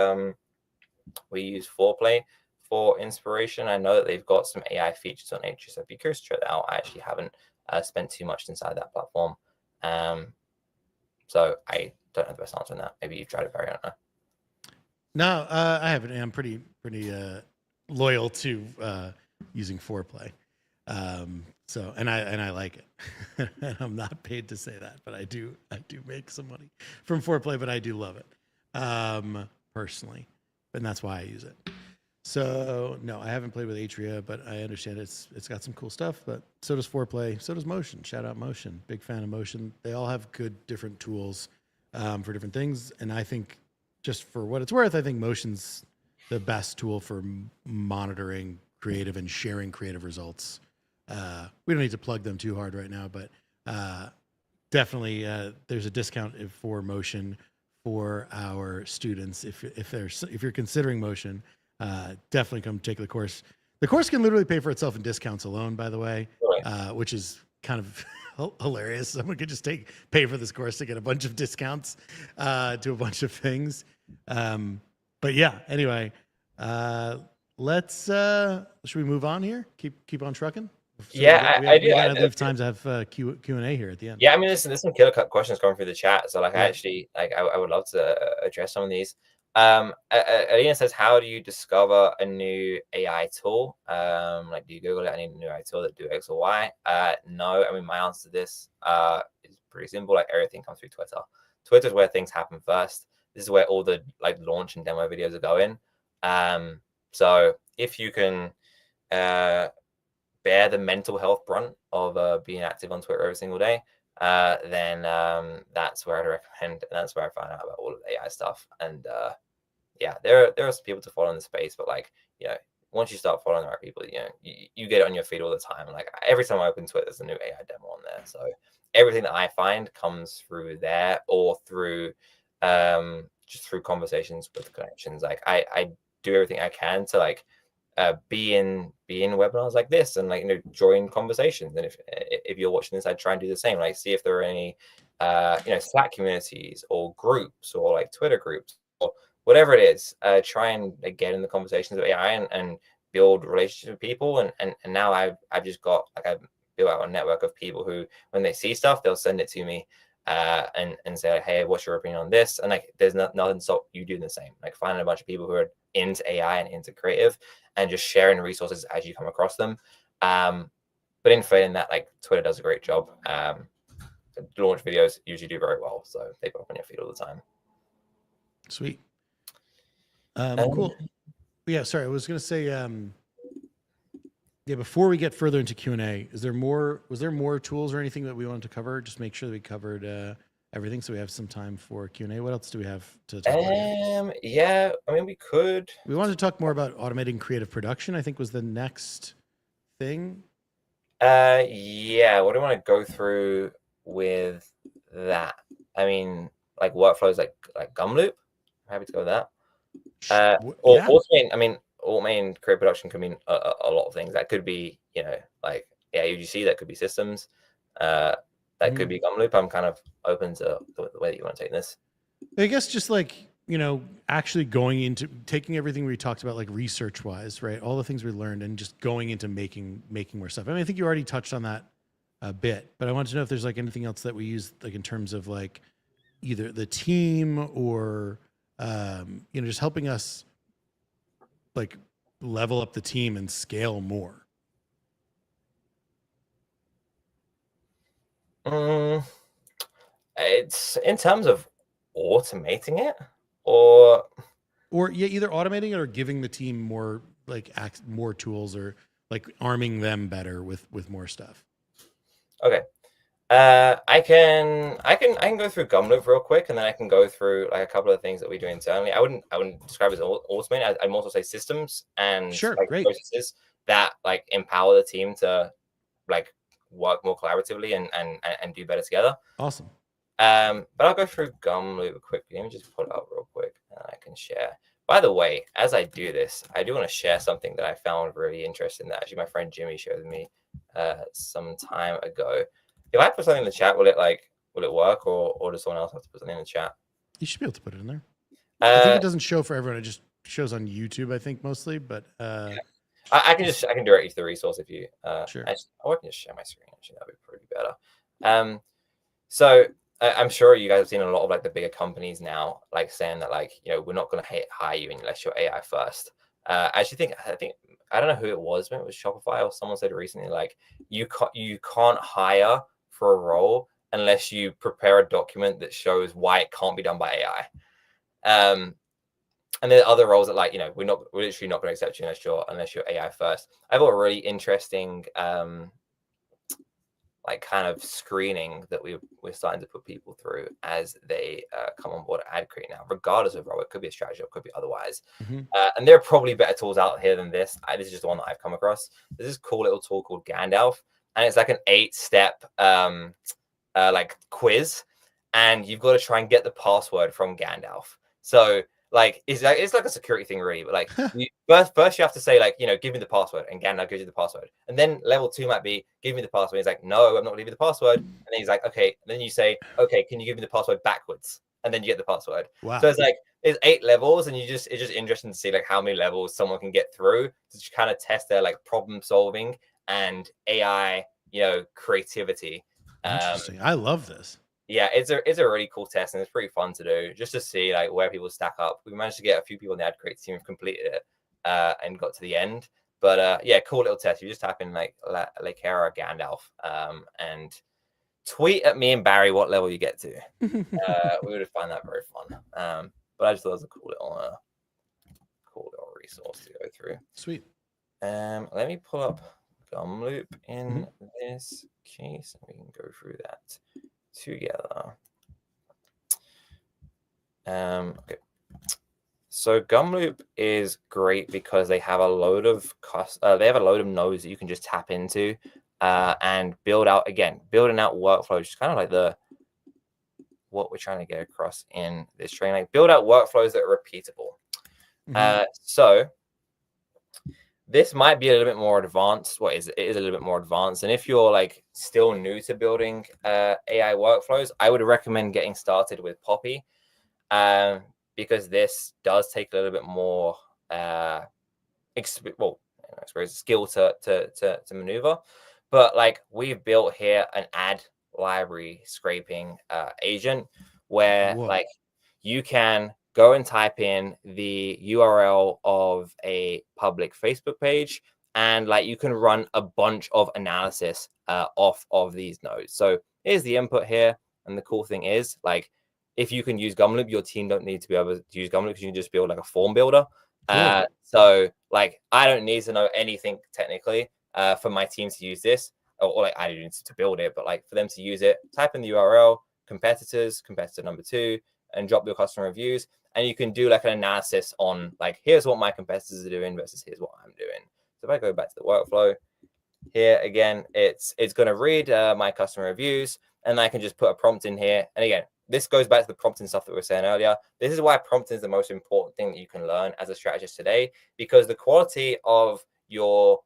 use Foreplay for inspiration. I know that they've got some AI features on Atria, so I'd be curious to try that out. I actually haven't spent too much inside that platform. So I don't know the best answer on that. Maybe you've tried it, Barry. I don't know. No, I haven't. I'm pretty loyal to using Foreplay. So and I like it. And I'm not paid to say that, but I do make some money from Foreplay, but I do love it personally, and that's why I use it. So no, I haven't played with Atria, but I understand it's got some cool stuff. But so does Foreplay, so does Motion. Shout out Motion, big fan of Motion. They all have good different tools for different things, and I think just for what it's worth, I think Motion's the best tool for monitoring creative and sharing creative results. We don't need to plug them too hard right now, but definitely there's a discount for Motion for our students. If you're considering Motion, definitely come take the course. The course can literally pay for itself in discounts alone, by the way, which is kind of hilarious. Someone could just pay for this course to get a bunch of discounts to a bunch of things. But yeah, anyway, should we move on here? Keep on trucking. So yeah, I do. We gotta leave time to have Q&A here at the end. Yeah, I mean, listen, there's some killer cut questions coming through the chat. So like, I actually like, I would love to address some of these. Alina says, how do you discover a new AI tool? Like, do you Google it? I need a new AI tool that do X or Y? No. I mean, my answer to this is pretty simple. Like, everything comes through Twitter. Twitter is where things happen first. This is where all the like launch and demo videos are going. So if you can bear the mental health brunt of being active on Twitter every single day, then that's where I'd recommend, and that's where I find out about all of the AI stuff. And yeah, there are some people to follow in the space, but like, you know, once you start following the right people, you know, you get it on your feed all the time. Like every time I open Twitter, there's a new AI demo on there. So everything that I find comes through there or through just through conversations with connections. Like I do everything I can to like be in webinars like this and like, you know, join conversations. And if you're watching this, I'd try and do the same. Like see if there are any you know, Slack communities or groups or like Twitter groups or whatever it is. Try and like, get in the conversations of AI and build relationships with people. And now I've just got like I've built out a network of people who, when they see stuff, they'll send it to me and say, hey, what's your opinion on this? And like there's nothing to stop you doing the same. Like finding a bunch of people who are into AI and into creative and just sharing resources as you come across them. But in failing that, like Twitter does a great job. Launch videos usually do very well, so they pop up on your feed all the time. Sweet. Cool. Yeah, sorry, I was gonna say, yeah, before we get further into Q&A, was there more tools or anything that we wanted to cover? Just make sure that we covered everything, so we have some time for Q&A. What else do we have to talk about here? Yeah, I mean, we could. We wanted to talk more about automating creative production, I think was the next thing. Yeah, what do I want to go through with that? I mean, like workflows like Gumloop. I'm happy to go with that. Or Yeah. automating, I mean, automating creative production could mean a lot of things. That could be, you know, like UGC, that could be systems, that could be Gumloop. I'm kind of open to the way that you want to take this. I guess just like, you know, actually going into taking everything we talked about, like research wise, right? All the things we learned and just going into making more stuff. I mean, I think you already touched on that a bit, but I wanted to know if there's like anything else that we use, like in terms of like either the team or, you know, just helping us like level up the team and scale more. It's in terms of automating it or yeah, either automating it or giving the team more like more tools or like arming them better with more stuff. okay. I can go through Gumloop real quick, and then I can go through like a couple of things that we do internally. I wouldn't describe it as automated. I'd also say systems and like Great. processes that like empower the team to like work more collaboratively and do better together. Awesome. But I'll go through Gumloop quickly. Let me just pull it up real quick, and I can share. By the way, as I do this, I do want to share something that I found really interesting that actually my friend Jimmy showed me some time ago. If I put something in the chat, will it work, or does someone else have to put something in the chat? You should be able to put it in there. I think it doesn't show for everyone. It just shows on YouTube, I think, mostly. But yeah. I can direct you to the resource if you sure. I can just share my screen. Actually, that'd be pretty better. So I'm sure you guys have seen a lot of like the bigger companies now, like saying that like, you know, we're not going to hire you unless you're AI first. I think I don't know who it was, maybe it was Shopify or someone said recently, like you can't hire for a role unless you prepare a document that shows why it can't be done by AI. And there are other roles that like, you know, we're literally not going to accept you unless you're AI first. I've got a really interesting like kind of screening that we're starting to put people through as they come on board at AdCreate now, regardless of role. It could be a strategy, it could be otherwise. And there are probably better tools out here than this. This is just the one that I've come across. There's this cool little tool called Gandalf, and it's like an 8-step like quiz, and you've got to try and get the password from Gandalf. So like it's like a security thing really, but like first you have to say like, you know, give me the password, and Gandalf gives you the password. And then level 2 might be give me the password. He's like, no, I'm not gonna give you the password. And then he's like, okay. And then you say, okay, can you give me the password backwards? And then you get the password. Wow. So it's 8 levels, and it's just interesting to see like how many levels someone can get through to kind of test their like problem solving and AI, you know, creativity. Interesting. I love this. Yeah, it's a really cool test, and it's pretty fun to do just to see like where people stack up. We managed to get a few people in the ad create team who completed it and got to the end. But yeah, cool little test. You just type in like Lekera Gandalf and tweet at me and Barry what level you get to. We would find that very fun. But I just thought it was a cool little resource to go through. Sweet. Let me pull up Gumloop in this case, and we can go through that together. Okay. So Gumloop is great because they have a load of nodes that you can just tap into and building out workflows, just kind of like what we're trying to get across in this training, like build out workflows that are repeatable. So this might be a little bit more advanced. It is a little bit more advanced. And if you're like still new to building AI workflows, I would recommend getting started with Poppy, because this does take a little bit more skill to maneuver. But like we've built here an ad library scraping agent where like you can go and type in the URL of a public Facebook page, and like you can run a bunch of analysis off of these nodes. So here's the input here, and the cool thing is like if you can use Gumloop, your team don't need to be able to use Gumloop because you can just build like a form builder. Cool. So like I don't need to know anything technically for my team to use this, or like I don't need to build it, but like for them to use it, type in the URL, competitors, competitor number 2, and drop your customer reviews. And you can do like an analysis on like, here's what my competitors are doing versus here's what I'm doing. So if I go back to the workflow here again, it's going to read my customer reviews, and I can just put a prompt in here. And again, this goes back to the prompting stuff that we were saying earlier. This is why prompting is the most important thing that you can learn as a strategist today, because the quality of your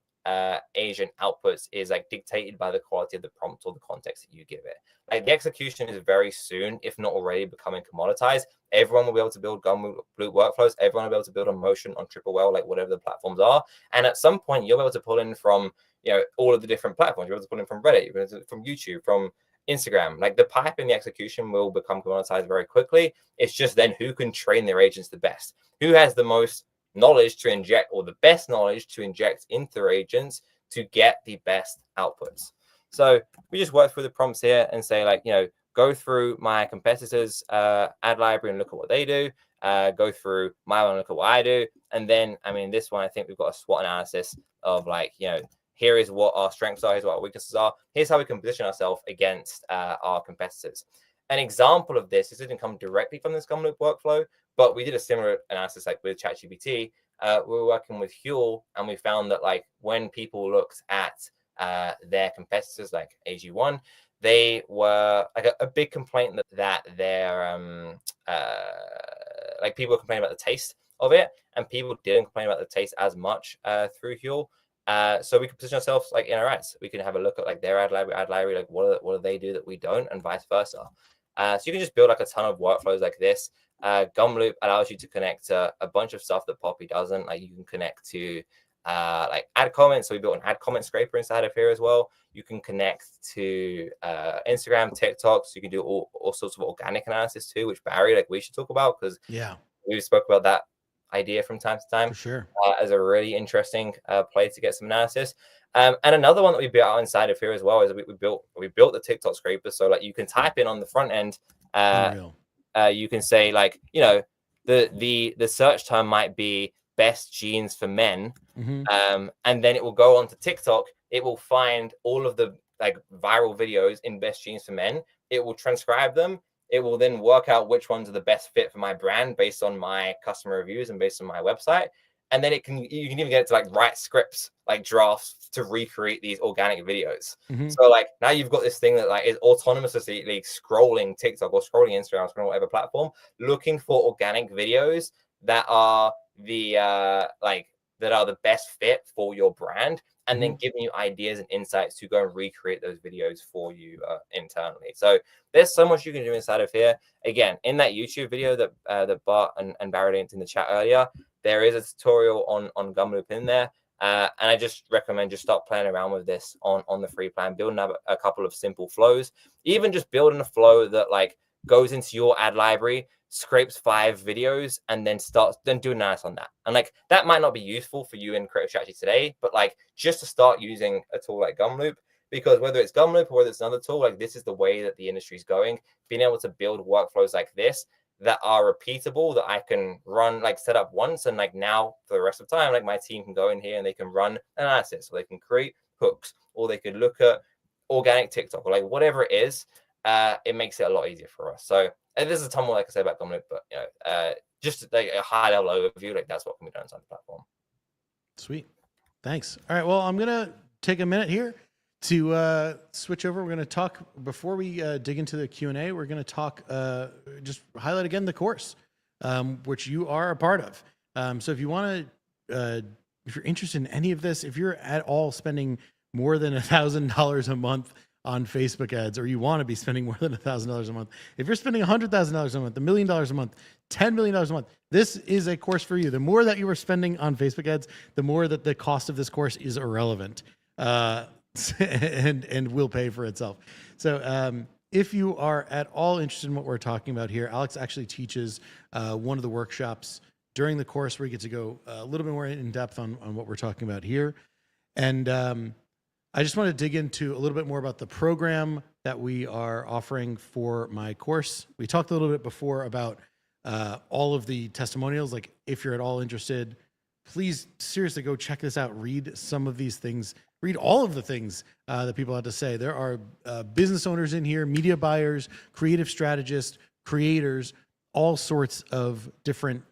agent outputs is like dictated by the quality of the prompt or the context that you give it. Like the execution is very soon, if not already, becoming commoditized. Everyone will be able to build Gumloop workflows. Everyone will be able to build a motion on Triple Well, like whatever the platforms are. And at some point, you'll be able to pull in from all of the different platforms. You'll be able to pull in from Reddit, you'll be able to, from YouTube, from Instagram. Like the pipe and the execution will become commoditized very quickly. It's just then who can train their agents the best, who has the most knowledge to inject, or the best knowledge to inject into their agents to get the best outputs. So we just work through the prompts here and say like, go through my competitors' ad library and look at what they do. Go through my one and look at what I do. And then, this one, I think we've got a SWOT analysis of like, here is what our strengths are, here's what our weaknesses are. Here's how we can position ourselves against our competitors. An example of this didn't come directly from this Gumloop workflow, but we did a similar analysis like with ChatGPT. We were working with Huel, and we found that like when people looked at their competitors like AG1, they were like a big complaint that their like people were complaining about the taste of it, and people didn't complain about the taste as much through Huel. So we can position ourselves like in our ads. We can have a look at like their ad library, like what do they do that we don't, and vice versa. So you can just build like a ton of workflows like this. Gumloop allows you to connect to a bunch of stuff that Poppy doesn't. Like you can connect to like ad comments. So we built an ad comment scraper inside of here as well. You can connect to Instagram, TikTok. So you can do all sorts of organic analysis too, which Barry, like we should talk about, because we spoke about that idea from time to time. For sure. As a really interesting play to get some analysis. And another one that we built out inside of here as well is we built the TikTok scraper. So like you can type in on the front end, you can say like, the search term might be best jeans for men. And then it will go on to TikTok. It will find all of the like viral videos in best jeans for men. It will transcribe them. It will then work out which ones are the best fit for my brand based on my customer reviews and based on my website. And then you can even get it to like write scripts, like drafts to recreate these organic videos. So like now you've got this thing that like is autonomously scrolling TikTok or scrolling Instagram, scrolling whatever platform, looking for organic videos that are the best fit for your brand, and then giving you ideas and insights to go and recreate those videos for you internally. So there's so much you can do inside of here. Again, in that YouTube video that Bart and Barry linked in the chat earlier, there is a tutorial on Gumloop in there. And I just recommend just start playing around with this on the free plan, building up a couple of simple flows, even just building a flow that like goes into your ad library, scrapes 5 videos, and then do analysis on that. And like that might not be useful for you in creative strategy today, but like just to start using a tool like Gumloop, because whether it's Gumloop or whether it's another tool, like this is the way that the industry is going. Being able to build workflows like this that are repeatable, that I can run, like set up once, and like now for the rest of the time, like my team can go in here and they can run analysis, or they can create hooks, or they could look at organic TikTok, or like whatever it is. It makes it a lot easier for us. So and there's a ton more I can say about Gumloop, but just like a high level overview, like that's what can be done on the platform. Sweet. Thanks. All right. Well, I'm going to take a minute here to switch over. We're going to talk, before we dig into the Q&A, we're going to talk, just highlight again the course, which you are a part of. So if you want to, if you're interested in any of this, if you're at all spending more than $1,000 a month on Facebook ads, or you want to be spending more than $1,000 a month, if you're spending $100,000 a month, $1 million a month, $10 million a month, this is a course for you. The more that you are spending on Facebook ads, the more that the cost of this course is irrelevant. And will pay for itself. So if you are at all interested in what we're talking about here, Alex actually teaches one of the workshops during the course where you get to go a little bit more in depth on what we're talking about here. And I just want to dig into a little bit more about the program that we are offering for my course. We talked a little bit before about all of the testimonials. Like if you're at all interested, please seriously go check this out. Read some of these things. Read all of the things that people had to say. There are business owners in here, media buyers, creative strategists, creators, all sorts of different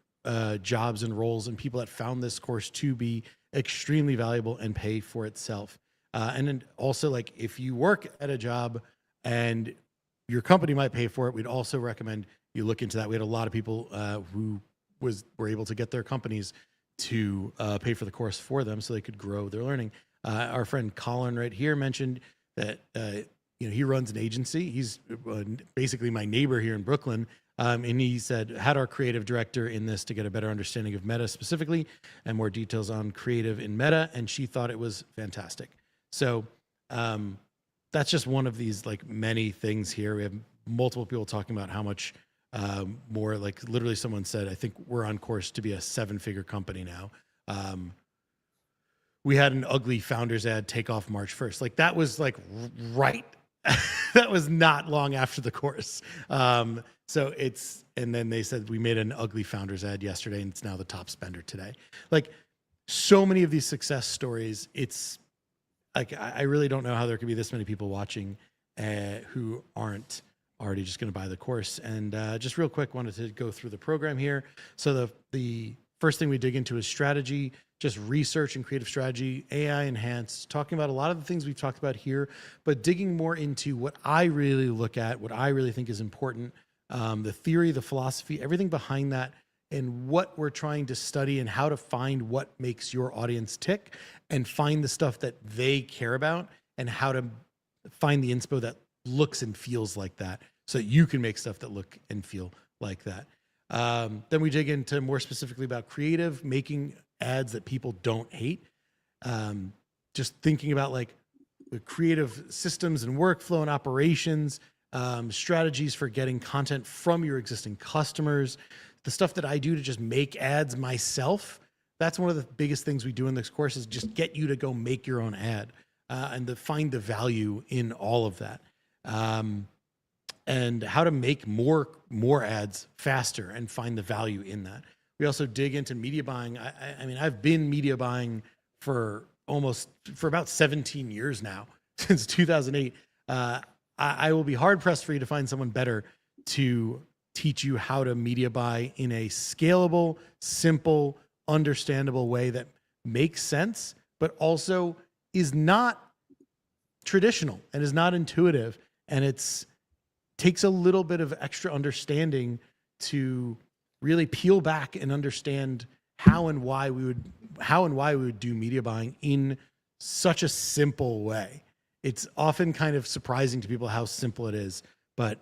jobs and roles, and people that found this course to be extremely valuable and pay for itself. And then also, like if you work at a job and your company might pay for it, we'd also recommend you look into that. We had a lot of people who were able to get their companies to pay for the course for them so they could grow their learning. Our friend Colin right here mentioned that he runs an agency. He's basically my neighbor here in Brooklyn. And he said, had our creative director in this to get a better understanding of Meta specifically and more details on creative in Meta. And she thought it was fantastic. So that's just one of these like many things here. We have multiple people talking about how much more, like literally someone said, I think we're on course to be a 7-figure company now. We had an ugly founders ad take off March 1st. Like that was like right. That was not long after the course. So and then they said we made an ugly founders ad yesterday and it's now the top spender today. Like so many of these success stories, it's like, I really don't know how there could be this many people watching who aren't already just going to buy the course. And just real quick, wanted to go through the program here. So the first thing we dig into is strategy, just research and creative strategy, AI enhanced, talking about a lot of the things we've talked about here, but digging more into what I really look at, what I really think is important, the theory, the philosophy, everything behind that, and what we're trying to study and how to find what makes your audience tick and find the stuff that they care about and how to find the inspo that looks and feels like that so that you can make stuff that look and feel like that. Then we dig into more specifically about creative, making ads that people don't hate. Just thinking about like the creative systems and workflow and operations, strategies for getting content from your existing customers, the stuff that I do to just make ads myself. That's one of the biggest things we do in this course is just get you to go make your own ad and to find the value in all of that. And how to make more ads faster and find the value in that. We also dig into media buying. I mean, I've been media buying for about 17 years now, since 2008. I will be hard pressed for you to find someone better to teach you how to media buy in a scalable, simple, understandable way that makes sense, but also is not traditional and is not intuitive. And takes a little bit of extra understanding to really peel back and understand how and why we would do media buying in such a simple way. It's often kind of surprising to people how simple it is, but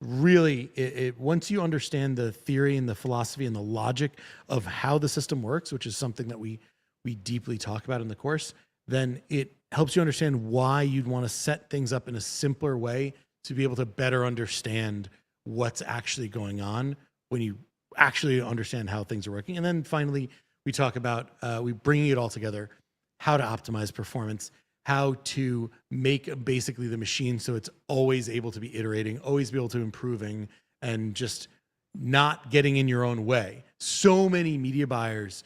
really, once you understand the theory and the philosophy and the logic of how the system works, which is something that we we deeply talk about in the course, then it helps you understand why you'd want to set things up in a simpler way to be able to better understand what's actually going on when you actually understand how things are working. And then finally, we talk about we bringing it all together, how to optimize performance, how to make basically the machine so it's always able to be iterating, always be able to improving, and just not getting in your own way. So many media buyers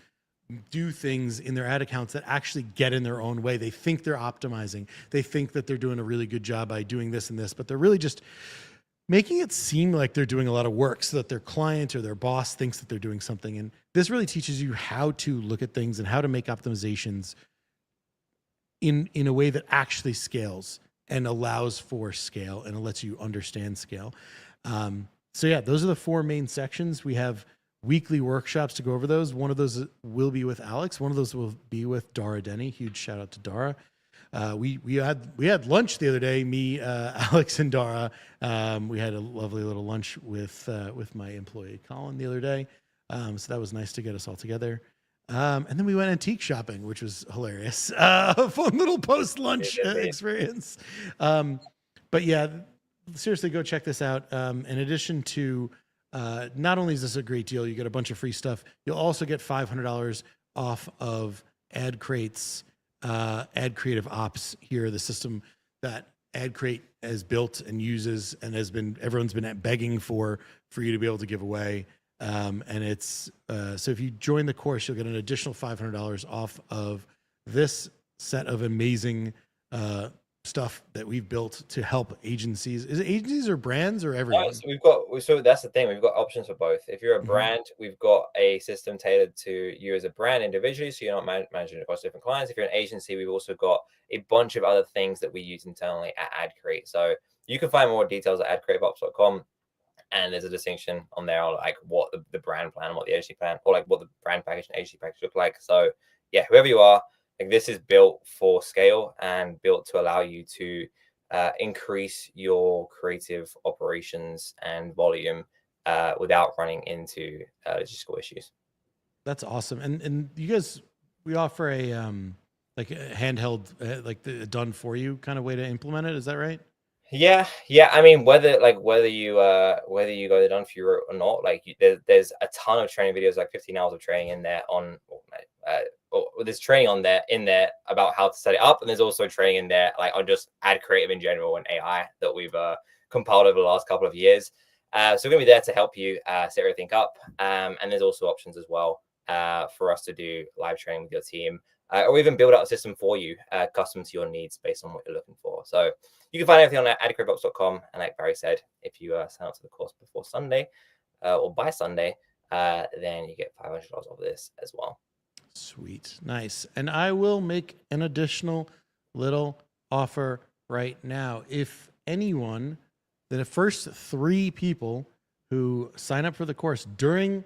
do things in their ad accounts that actually get in their own way. They think they're optimizing. They think that they're doing a really good job by doing this and this, but they're really just making it seem like they're doing a lot of work so that their client or their boss thinks that they're doing something. And this really teaches you how to look at things and how to make optimizations in a way that actually scales and allows for scale and it lets you understand scale. So yeah, those are the 4 main sections. We have weekly workshops to go over those. One of those will be with Alex. One of those will be with Dara Denny. Huge shout out to Dara. We had lunch the other day. Me, Alex, and Dara. We had a lovely little lunch with my employee Colin the other day. So that was nice to get us all together. And then we went antique shopping, which was hilarious. A fun little post lunch experience. But yeah, seriously, go check this out. In addition to not only is this a great deal, you get a bunch of free stuff. You'll also get $500 off of Ad Crate's Ad Creative Ops here, the system that Ad Crate has built and uses and everyone's been begging for you to be able to give away. And it's so if you join the course, you'll get an additional $500 off of this set of amazing stuff that we've built to help agencies. Is it agencies or brands or everyone? So that's the thing. We've got options for both. If you're a brand, we've got a system tailored to you as a brand individually, so you're not managing across different clients. If you're an agency, we've also got a bunch of other things that we use internally at AdCreate. So you can find more details at adcreativeops.com. And there's a distinction on there, like what the brand plan and what the agency plan, or like what the brand package and agency package look like. So yeah, whoever you are, like this is built for scale and built to allow you to increase your creative operations and volume without running into logistical issues. That's awesome. And you guys, we offer a like a handheld, like the done for you kind of way to implement it. Is that right? Yeah. I mean, whether you go the done for you route or not, like there's a ton of training videos, like 15 hours of training in there on. There's training in there about how to set it up, and there's also training in there like on just ad creative in general and AI that we've compiled over the last couple of years. So we're gonna be there to help you set everything up, and there's also options as well for us to do live training with your team, or even build out a system for you custom to your needs based on what you're looking for. So you can find everything on adcreativeops.com, and like Barry said, if you sign up to the course before Sunday or by Sunday, then you get $500 off this as well. Sweet. Nice. And I will make an additional little offer right now. If anyone, the first 3 people who sign up for the course during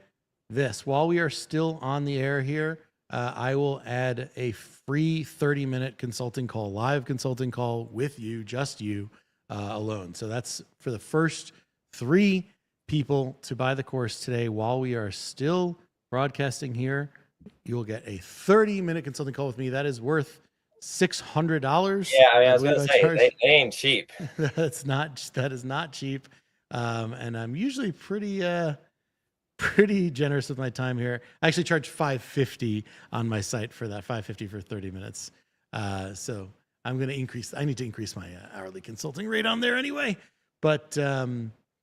this, while we are still on the air here, I will add a free 30-minute consulting call, live consulting call with you, just you alone. So that's for the first 3 people to buy the course today while we are still broadcasting here. You'll get a 30-minute consulting call with me. That is worth $600. Yeah, I mean, I was going to say, they ain't cheap. That is not cheap. And I'm usually pretty generous with my time here. I actually charge $550 on my site for that, $550 for 30 minutes. So I need to increase my hourly consulting rate on there anyway. But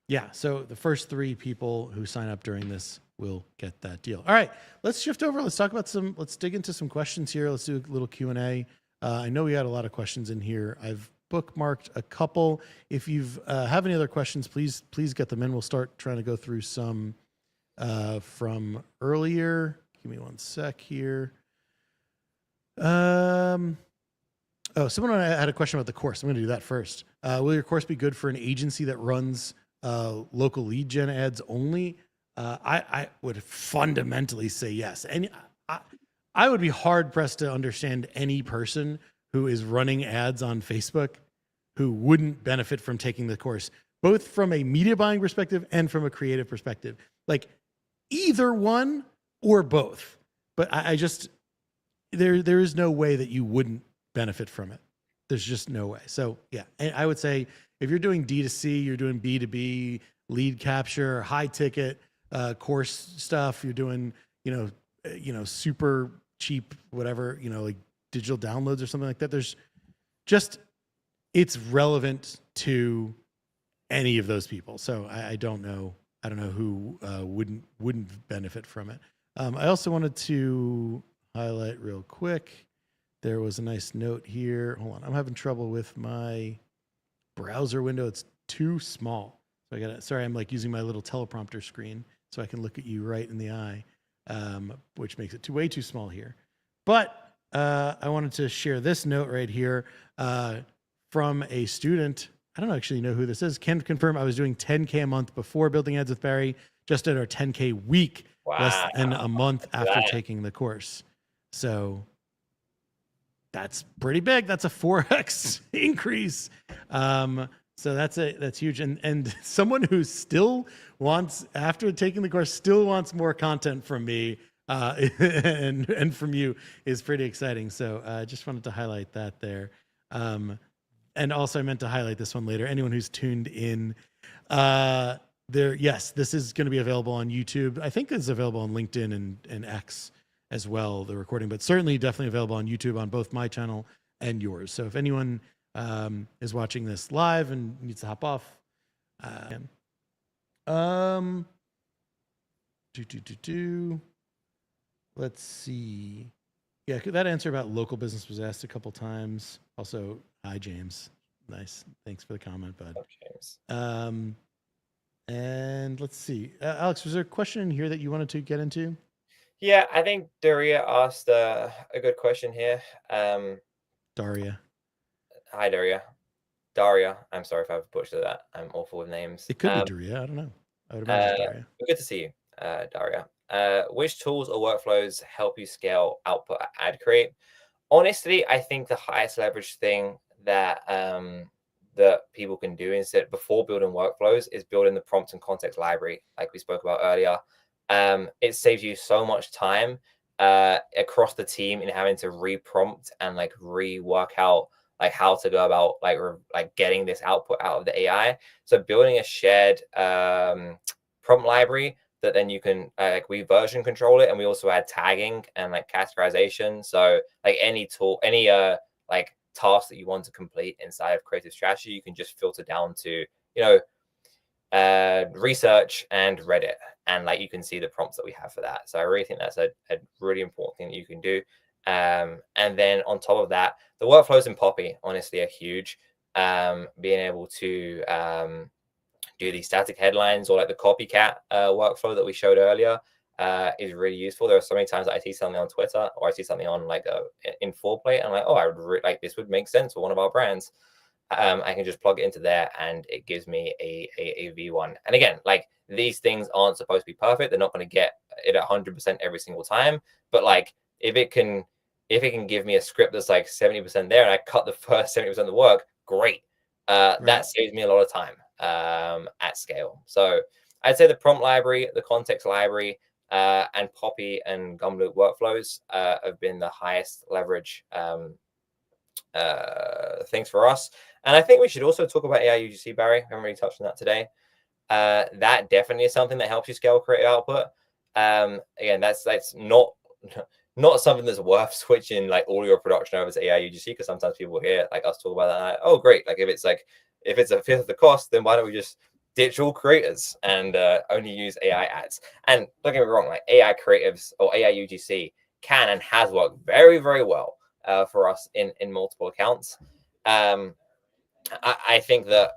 yeah, so the first 3 people who sign up during this will get that deal. All right, let's shift over. Let's dig into some questions here. Let's do a little Q&A. I know we had a lot of questions in here. I've bookmarked a couple. If you have any other questions, please get them in. We'll start trying to go through some from earlier. Give me one sec here. Someone had a question about the course. I'm going to do that first. Will your course be good for an agency that runs local lead gen ads only? I would fundamentally say yes. And I would be hard pressed to understand any person who is running ads on Facebook who wouldn't benefit from taking the course, both from a media buying perspective and from a creative perspective. Like either one or both. But there is no way that you wouldn't benefit from it. There's just no way. So yeah, and I would say if you're doing D2C, you're doing B2B, lead capture, high ticket course stuff, you're doing, super cheap, whatever, like digital downloads or something like that. There's just, it's relevant to any of those people. So I don't know. I don't know who wouldn't benefit from it. I also wanted to highlight real quick. There was a nice note here. Hold on. I'm having trouble with my browser window. It's too small. So sorry, I'm like using my little teleprompter screen so I can look at you right in the eye, which makes it way too small here. But I wanted to share this note right here from a student. I don't actually know who this is. Can confirm I was doing 10K a month before building ads with Barry, just at our 10K week, less than a month after taking the course. So that's pretty big. That's a 4x increase. So that's huge. And someone who still wants, after taking the course, still wants more content from me and from you is pretty exciting. So I just wanted to highlight that there. And also I meant to highlight this one later. Anyone who's tuned in yes, this is going to be available on YouTube. I think it's available on LinkedIn and X as well, the recording, but certainly definitely available on YouTube on both my channel and yours. So if anyone is watching this live and needs to hop off, let's see. Yeah, that answer about local business was asked a couple times. Also, hi, James. Nice. Thanks for the comment, bud. James. And let's see. Alex, was there a question in here that you wanted to get into? Yeah, I think Daria asked a good question here. Daria. Hi, Daria. Daria. I'm sorry if I've butchered that. I'm awful with names. It could be Daria. I don't know. I would imagine Daria. Good to see you, Daria. Which tools or workflows help you scale output at ad create? Honestly, I think the highest leverage thing that that people can do instead before building workflows is building the prompt and context library, like we spoke about earlier. It saves you so much time across the team in having to re-prompt and like rework out like how to go about like getting this output out of the AI. So building a shared prompt library that then you can we version control it, and we also add tagging and like categorization. So like any tool, any like task that you want to complete inside of creative strategy, you can just filter down to research and Reddit, and like you can see the prompts that we have for that. So I really think that's a really important thing that you can do. And then on top of that, the workflows in Poppy honestly are huge. Being able to do these static headlines or like the copycat workflow that we showed earlier is really useful. There are so many times that I see something on Twitter or I see something on like in Foreplay, and I'm like, oh, I would like this would make sense for one of our brands. I can just plug it into there and it gives me a V1. And again, like these things aren't supposed to be perfect. They're not going to get it 100% every single time. But like if it can give me a script that's like 70% there and I cut the first 70% of the work, great. Right. That saves me a lot of time at scale. So I'd say the prompt library, the context library, and Poppy and Gumloop workflows have been the highest leverage things for us. And I think we should also talk about AI UGC, Barry. I haven't really touched on that today. That definitely is something that helps you scale creative output. Again, that's not something that's worth switching like all your production over to AI UGC, because sometimes people hear like us talk about that. Like, oh, great! Like if it's a fifth of the cost, then why don't we just ditch all creators and only use AI ads? And don't get me wrong, like AI creatives or AI UGC can and has worked very, very well for us in multiple accounts. I think that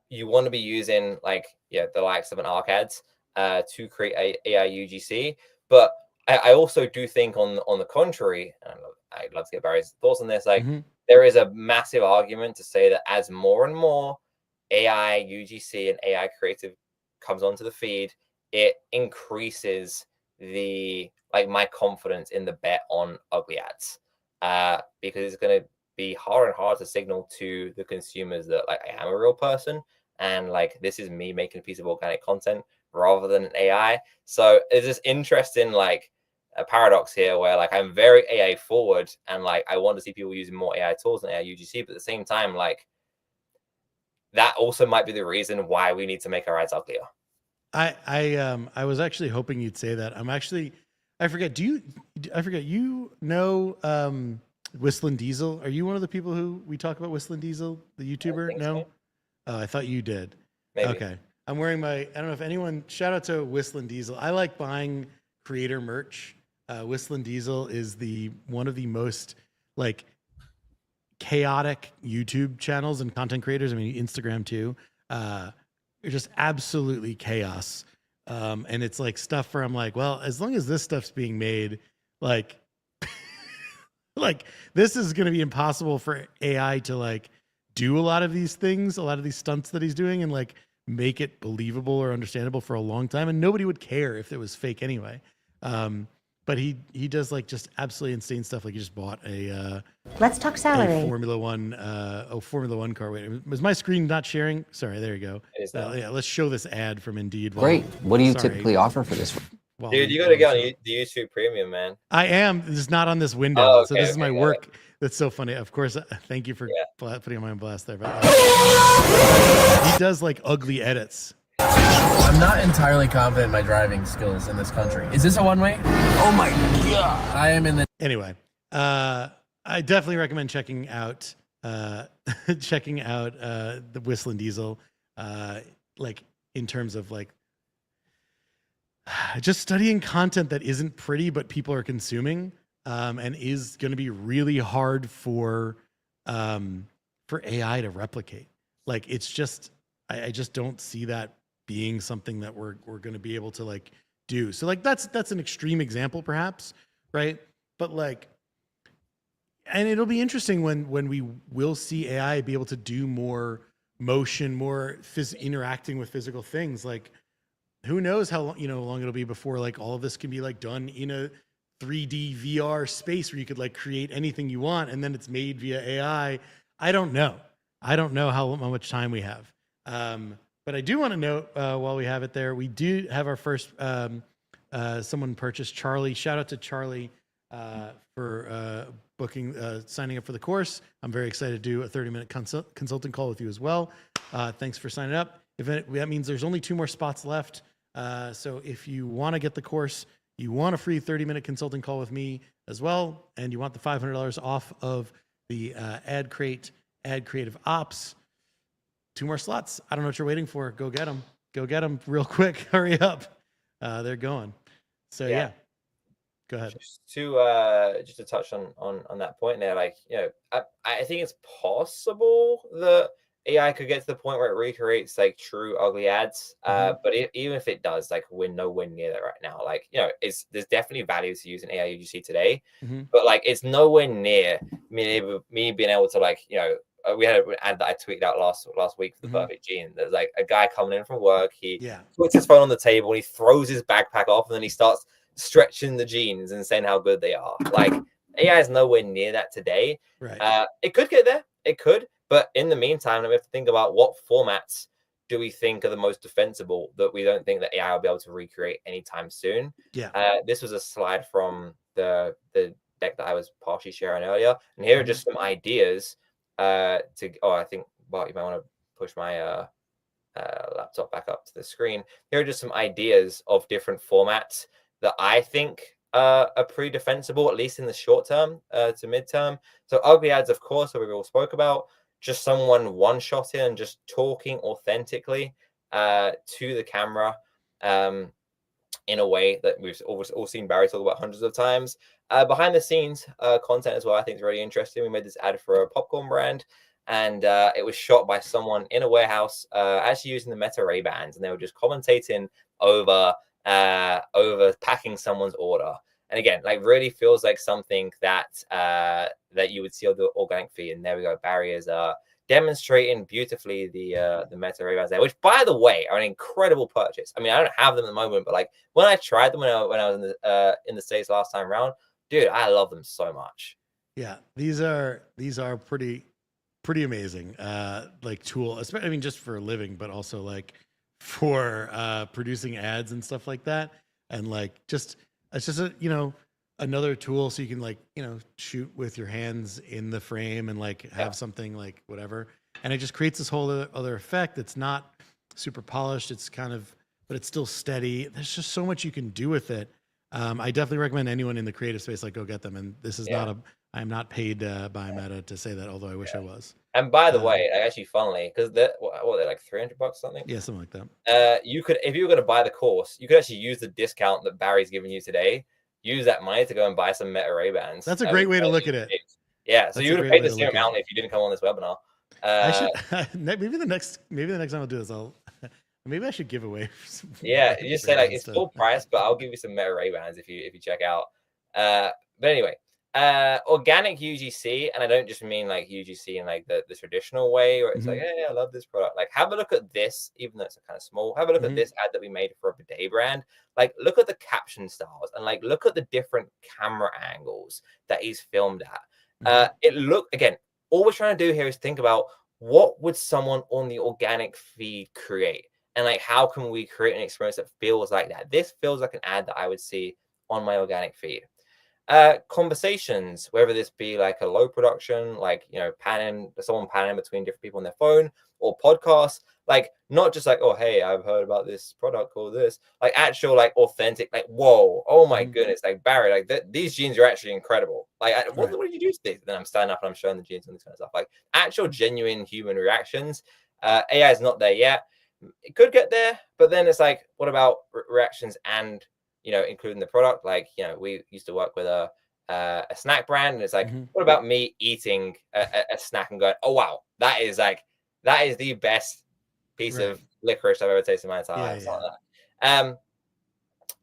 you want to be using the likes of an ARC ads to create AI UGC, but I also do think on the contrary, and I'd love to get Barry's thoughts on this. There is a massive argument to say that as more and more AI UGC and AI creative comes onto the feed, it increases my confidence in the bet on ugly ads, because it's going to be harder and harder to signal to the consumers that like I am a real person and like this is me making a piece of organic content rather than an AI. So it's this interesting paradox here where like I'm very AI forward and like I want to see people using more AI tools than AI UGC, but at the same time, like that also might be the reason why we need to make our ads uglier. I was actually hoping you'd say that. I forget. I forget. You know, Whistling Diesel? Are you one of the people who we talk about Whistling Diesel, the YouTuber? No? So. Oh, I thought you did. Maybe. Okay. I'm wearing I don't know if anyone, shout out to Whistling Diesel. I like buying creator merch. Whistling Diesel is one of the most like chaotic YouTube channels and content creators. I mean, Instagram too. They're just absolutely chaos. And it's like stuff where I'm like, well, as long as this stuff's being made, like, like this is going to be impossible for AI to like do a lot of these things, a lot of these stunts that he's doing, and like make it believable or understandable for a long time. And nobody would care if it was fake anyway. But he does like just absolutely insane stuff. Like he just bought a let's talk salary. Formula One car. Wait, was my screen not sharing? Sorry, there you go. Yeah, let's show this ad from Indeed. Great. What do you typically offer for this? Dude, you got to get on the YouTube Premium, man. I am. This is not on this window, okay, so this is my work. That's so funny. Of course, thank you for putting my on blast there. But he does like ugly edits. I'm not entirely confident in my driving skills in this country. Is this a one-way? Oh my god! I am in the. Anyway, I definitely recommend checking out the Whistling Diesel, like in terms of like just studying content that isn't pretty but people are consuming, and is going to be really hard for AI to replicate. Like it's just I just don't see that being something that we're going to be able to like do. So like that's an extreme example perhaps, right? But like, and it'll be interesting when we will see AI be able to do more motion, more interacting with physical things. Like who knows how long it'll be before like all of this can be like done in a 3D VR space where you could like create anything you want and then it's made via AI. I don't know how much time we have. But I do want to note while we have it there, we do have our first someone purchased, Charlie. Shout out to Charlie for signing up for the course. I'm very excited to do a 30-minute consulting call with you as well. Thanks for signing up. That means there's only 2 more spots left. So if you want to get the course, you want a free 30-minute consulting call with me as well, and you want the $500 off of the Ad Creative Ops, 2 more slots. I don't know what you're waiting for. Go get them. Go get them real quick. Hurry up. They're going. So yeah. Go ahead. Just to touch on that point there, like I think it's possible that AI could get to the point where it recreates like true ugly ads. But even if it does, like we're nowhere near that right now. Like there's definitely value to using AI UGC today, but like it's nowhere near me being able to like we had an ad that I tweeted out last week for the Perfect Gene. There's like a guy coming in from work. He puts his phone on the table and he throws his backpack off and then he starts stretching the jeans and saying how good they are. Like AI is nowhere near that today. Right. It could get there. It could. But in the meantime, we have to think about what formats do we think are the most defensible that we don't think that AI will be able to recreate anytime soon. Yeah. This was a slide from the deck that I was partially sharing earlier. And here are just some ideas I think Bart, you might want to push my laptop back up to the screen. Here are just some ideas of different formats that I think are pretty defensible, at least in the short term to midterm. So ugly ads, of course, that we all spoke about. Just someone one-shotting and just talking authentically to the camera in a way that we've all seen Barry talk about hundreds of times. Behind the scenes content as well, I think is really interesting. We made this ad for a popcorn brand, and it was shot by someone in a warehouse, actually using the Meta Ray-Bans, and they were just commentating over packing someone's order. And again, like really feels like something that that you would see on the organic feed. And there we go. Barry is demonstrating beautifully the Meta Ray-Bans there, which by the way are an incredible purchase. I mean, I don't have them at the moment, but like when I tried them when I was in the States last time around, dude, I love them so much. Yeah, these are pretty amazing. Like tool, especially I mean just for a living, but also like for producing ads and stuff like that. And like just it's just another tool so you can like, shoot with your hands in the frame and like have something like whatever. And it just creates this whole other effect. It's not super polished. It's kind of, but it's still steady. There's just so much you can do with it. I definitely recommend anyone in the creative space, like go get them. And this is I'm not paid by Meta to say that, although I wish I was. And by the way, actually, funnily, because they're like $300 something. Yeah, something like that. You could, if you were going to buy the course, you could actually use the discount that Barry's giving you today. Use that money to go and buy some Meta Ray-Bans. That's a great way to look at it. Yeah, so you would have paid the same amount if you didn't come on this webinar. I should maybe the next time I'll do this, maybe I should give away. Yeah, you just say like it's full price, but I'll give you some Meta Ray-Bans if you check out. But anyway, organic UGC, and I don't just mean like UGC in like the traditional way where it's like, hey, I love this product. Like, have a look at this, even though it's kind of small. Have a look at this ad that we made for a bidet brand. Like, look at the caption styles and like look at the different camera angles that he's filmed at. Again, all we're trying to do here is think about what would someone on the organic feed create, and like how can we create an experience that feels like that. This feels like an ad that I would see on my organic feed. Conversations, whether this be like a low production, like someone panning between different people on their phone, or podcasts, like not just like, oh hey, I've heard about this product called this, like actual like authentic, like whoa, oh my goodness, like Barry, like these jeans are actually incredible. Like what did you do to these? Then I'm standing up and I'm showing the jeans and this kind of stuff, like actual genuine human reactions. AI is not there yet. It could get there, but then it's like, what about reactions and including the product? Like, we used to work with a snack brand, and it's like, what about me eating a snack and going, oh wow, that is the best piece of licorice I've ever tasted in my entire life. Like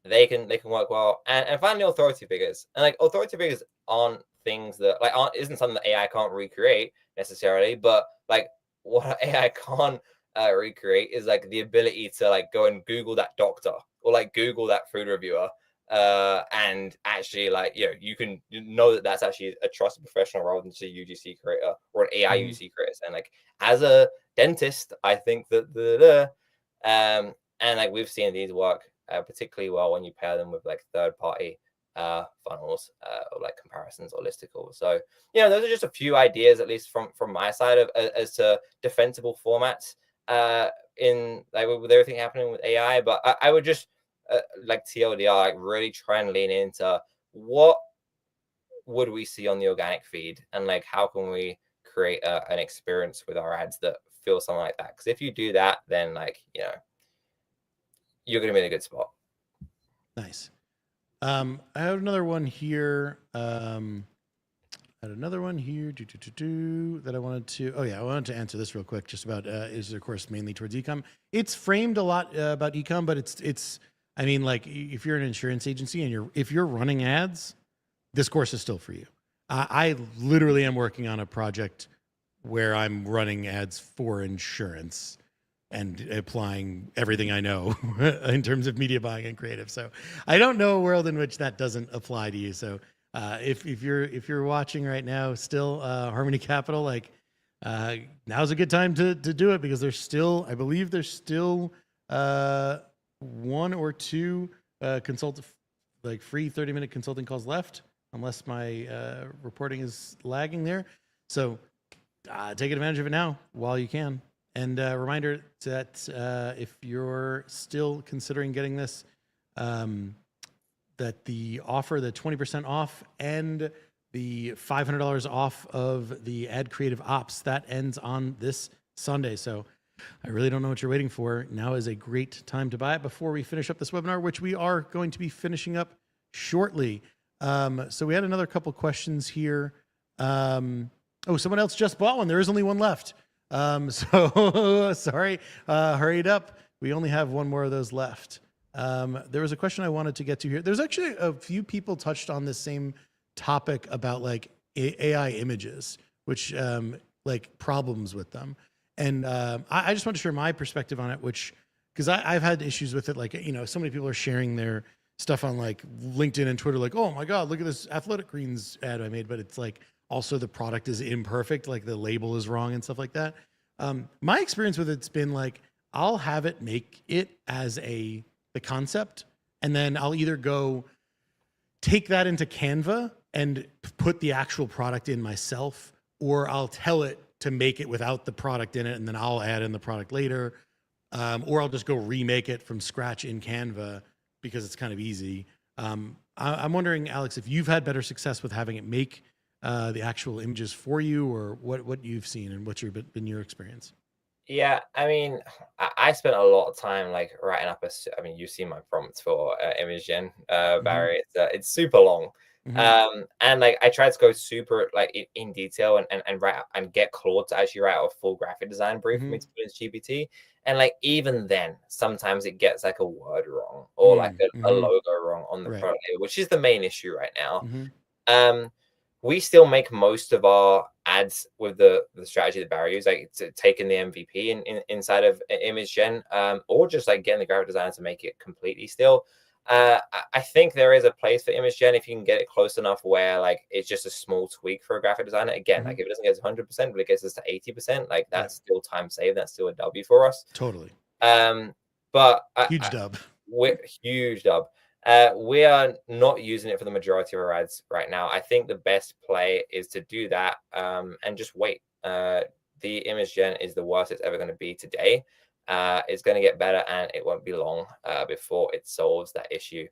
they can work well. And finally, authority figures. And like authority figures aren't things that like isn't something that AI can't recreate necessarily, but like what AI can't recreate is like the ability to like go and Google that doctor or like Google that food reviewer, and actually like you can know that that's actually a trusted professional rather than just a UGC creator or an AI UGC creator. And like as a dentist, I think that and like we've seen these work particularly well when you pair them with like third party funnels or like comparisons or listicles. So those are just a few ideas, at least from my side, of as to defensible formats in like with everything happening with AI. But I would just like TLDR, like really try and lean into what would we see on the organic feed, and like how can we create an experience with our ads that feels something like that. Because if you do that, then like you're gonna be in a good spot. Nice. I have another one here. That I wanted to. Oh yeah, I wanted to answer this real quick, just about is their course mainly towards ecom. It's framed a lot about ecom, but it's. I mean, like if you're an insurance agency and if you're running ads, this course is still for you. I literally am working on a project where I'm running ads for insurance and applying everything I know in terms of media buying and creative. So I don't know a world in which that doesn't apply to you. So if you're watching right now, still Harmony Capital, like now's a good time to do it, because I believe there's still one or two like free 30-minute consulting calls left, unless my reporting is lagging there. So take advantage of it now while you can. And a reminder that if you're still considering getting this, that the offer, the 20% off and the $500 off of the ad creative ops, that ends on this Sunday. So I really don't know what you're waiting for. Now is a great time to buy it before we finish up this webinar, which we are going to be finishing up shortly. So we had another couple questions here. Oh, someone else just bought one. There is only one left. So sorry, hurried up. We only have one more of those left. There was a question I wanted to get to here. There's actually a few people touched on this same topic about like AI images, which like problems with them. And I just want to share my perspective on it, which, because I've had issues with it. Like, so many people are sharing their stuff on like LinkedIn and Twitter, like, oh my God, look at this Athletic Greens ad I made. But it's like, also the product is imperfect, like the label is wrong and stuff like that. My experience with it's been like, I'll have it make it as the concept, and then I'll either go, take that into Canva and put the actual product in myself, or I'll tell it to make it without the product in it, and then I'll add in the product later. Or I'll just go remake it from scratch in Canva because it's kind of easy. I'm wondering, Alex, if you've had better success with having it make the actual images for you, or what you've seen and what's been your experience. Yeah, I mean, I spent a lot of time like writing up I mean, you've seen my prompts for image gen, Barry. It's super long. And like I tried to go super like in detail and write out and get Claude to actually write out a full graphic design brief for me to put into GPT. And like even then, sometimes it gets like a word wrong or like a logo wrong on the product label, which is the main issue right now. We still make most of our ads with the strategy that Barry used, like taking the MVP inside of image gen, or just like getting the graphic designer to make it completely still. I think there is a place for image gen if you can get it close enough where like it's just a small tweak for a graphic designer. Again, like if it doesn't get to 100%, but it gets us to 80%, like that's still time saved. That's still a W for us. Totally. But huge dub. Huge dub. We are not using it for the majority of our ads right now. I think the best play is to do that and just wait. The image gen is the worst it's ever going to be today. It's going to get better, and it won't be long before it solves that issue.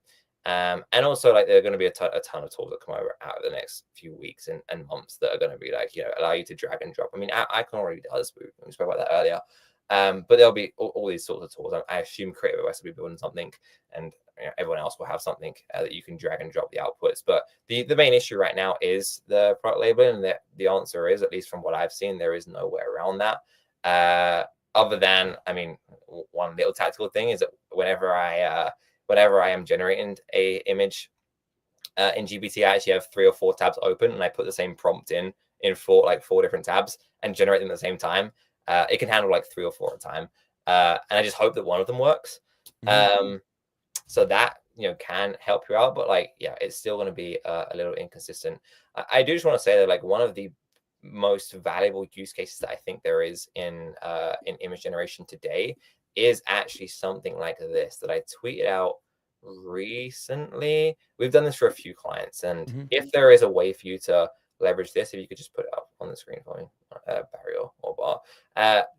And also, like, there are going to be a ton of tools that come out of the next few weeks and months that are going to be like, allow you to drag and drop. I mean, Icon already does. We spoke about that earlier. But there'll be all these sorts of tools. I assume Creative OS will be building something, and everyone else will have something that you can drag and drop the outputs. But the main issue right now is the product labeling, and the answer is, at least from what I've seen, there is no way around that. Other than, I mean, one little tactical thing is that whenever I am generating a image in GPT, I actually have 3 or 4 tabs open, and I put the same prompt in 4 different tabs and generate them at the same time. It can handle like 3 or 4 at a time, and I just hope that one of them works. So that can help you out, but like it's still going to be a little inconsistent. I do just want to say that like one of the most valuable use cases that I think there is in image generation today is actually something like this that I tweeted out recently. We've done this for a few clients, and if there is a way for you to leverage this, if you could just put it up on the screen for me, Barry or Bar.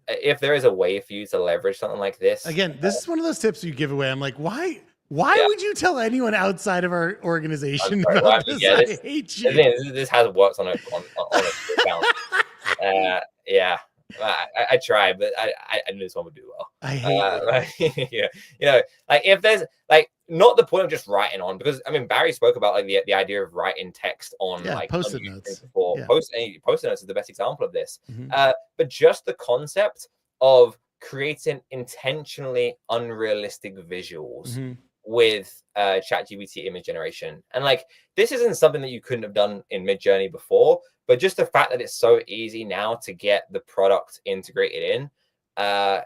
If there is a way for you to leverage something like this. Again, this is one of those tips you give away. I'm like, why would you tell anyone outside of our organization about this? I hate you. This has worked on a account. I tried, but I knew this one would do well. I hate it. Like if there's like not the point of just writing on, because I mean Barry spoke about like the idea of writing text on like post-it notes. Post-it notes is the best example of this. But just the concept of creating intentionally unrealistic visuals with ChatGPT image generation, and like this isn't something that you couldn't have done in Midjourney before, but just the fact that it's so easy now to get the product integrated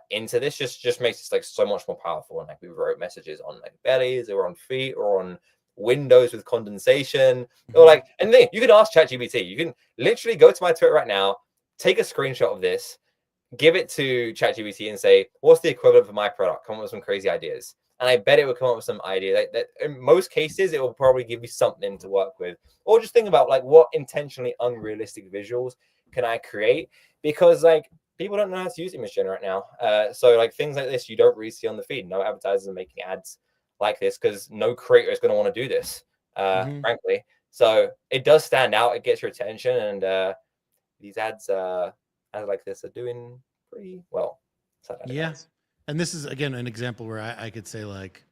into this just makes it like so much more powerful. And like we wrote messages on like bellies or on feet or on windows with condensation or like, and then you can ask ChatGPT. You can literally go to my Twitter right now, take a screenshot of this, give it to ChatGPT and say, what's the equivalent for my product? Come up with some crazy ideas. And I bet it would come up with some idea that in most cases, it will probably give you something to work with. Or just think about like what intentionally unrealistic visuals can I create? Because like people don't know how to use image gen right now. So like things like this, you don't really see on the feed. No advertisers are making ads like this because no creator is going to want to do this, frankly. So it does stand out. It gets your attention. And these ads like this are doing pretty well. Yes. And this is, again, an example where I could say, like,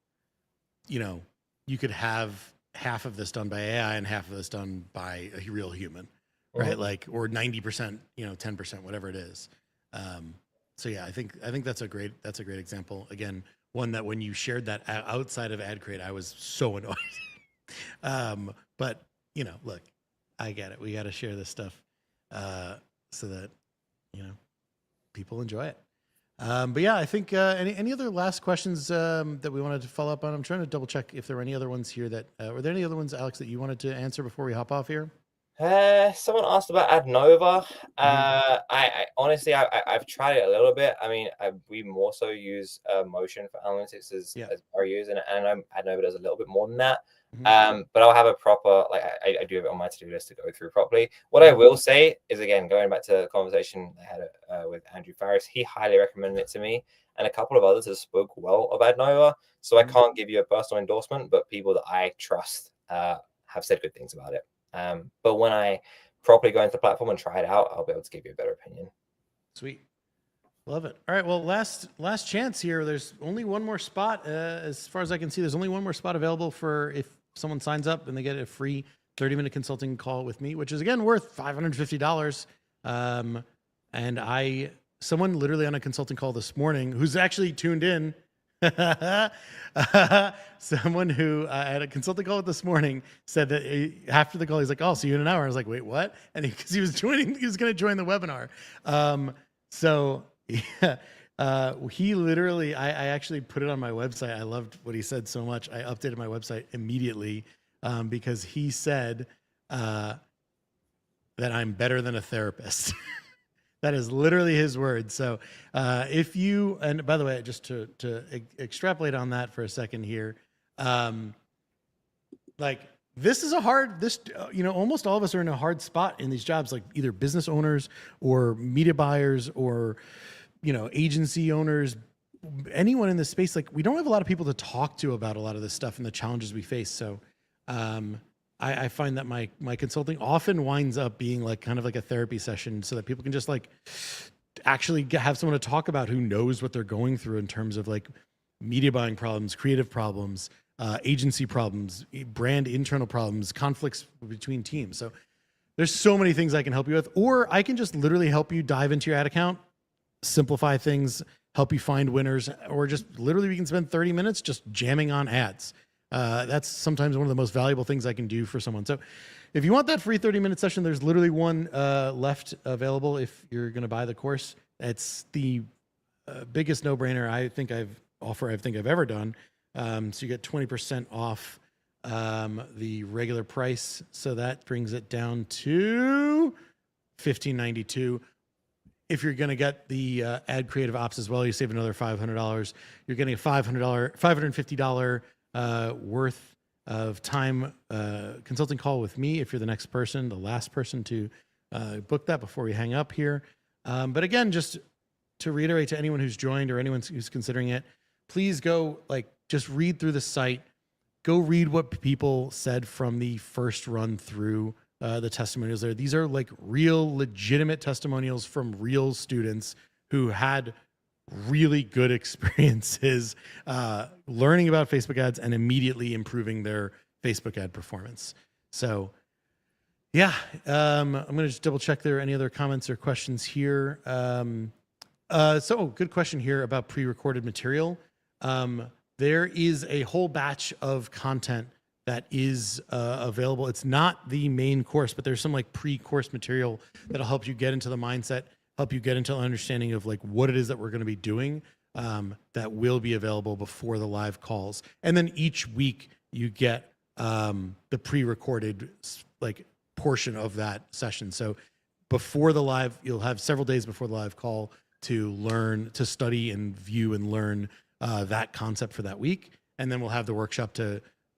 you could have half of this done by AI and half of this done by a real human, right? Like, or 90%, 10%, whatever it is. So yeah, I think that's a great example. Again, one that when you shared that outside of AdCreate, I was so annoyed. But look, I get it. We got to share this stuff so that people enjoy it. But yeah, I think any other last questions that we wanted to follow up on? I'm trying to double check if there were any other ones here that were there any other ones, Alex, that you wanted to answer before we hop off here? Someone asked about Adnova. I honestly, I've tried it a little bit. I mean, we more so use Motion for analytics as Barry used, and Adnova does a little bit more than that. But I'll have a proper, like I do have it on my to-do list to go through properly. What I will say is, again, going back to the conversation I had with Andrew Farris, he highly recommended it to me, and a couple of others have spoke well about Nova. So I can't give you a personal endorsement, but people that I trust have said good things about it. But when I properly go into the platform and try it out, I'll be able to give you a better opinion. Sweet. Love it. All right. Well, last chance here. There's only one more spot. As far as I can see, there's only one more spot available for if someone signs up and they get a free 30-minute consulting call with me, which is again worth $550. And someone literally on a consulting call this morning who's actually tuned in, someone who had a consulting call this morning said that after the call, he's like, "Oh, see you in an hour." I was like, "Wait, what?" And because he was going to join the webinar. So yeah, he literally, I actually put it on my website. I loved what he said so much. I updated my website immediately because he said that I'm better than a therapist. That is literally his words. So if you, and by the way, just to extrapolate on that for a second here, like this is almost all of us are in a hard spot in these jobs, like either business owners or media buyers or, agency owners, anyone in this space. Like we don't have a lot of people to talk to about a lot of this stuff and the challenges we face. So I find that my consulting often winds up being like kind of like a therapy session so that people can just like actually have someone to talk about who knows what they're going through in terms of like media buying problems, creative problems, agency problems, brand internal problems, conflicts between teams. So there's so many things I can help you with, or I can just literally help you dive into your ad account, simplify things, help you find winners, or just literally we can spend 30 minutes just jamming on ads. That's sometimes one of the most valuable things I can do for someone. So if you want that free 30-minute session, there's literally one left available if you're going to buy the course. It's the biggest no-brainer I think I've ever done. So you get 20% off the regular price. So that brings it down to $15.92. If you're going to get the ad creative ops as well, you save another $500. You're getting a $550 worth of time consulting call with me if you're the next person, the last person to book that before we hang up here. But again, just to reiterate to anyone who's joined or anyone who's considering it, please go just read through the site. Go read what people said from the first run through the testimonials there. These are like real legitimate testimonials from real students who had really good experiences learning about Facebook ads and immediately improving their Facebook ad performance. So yeah, I'm going to just double check there are any other comments or questions here. Good question here about pre-recorded material. There is a whole batch of content that is available. It's not the main course, but there's some like pre-course material that'll help you get into the mindset, help you get into an understanding of like what it is that we're going to be doing that will be available before the live calls. And then each week you get the pre-recorded like portion of that session. So before the live, you'll have several days before the live call to learn, to study and view and learn that concept for that week. And then we'll have the workshop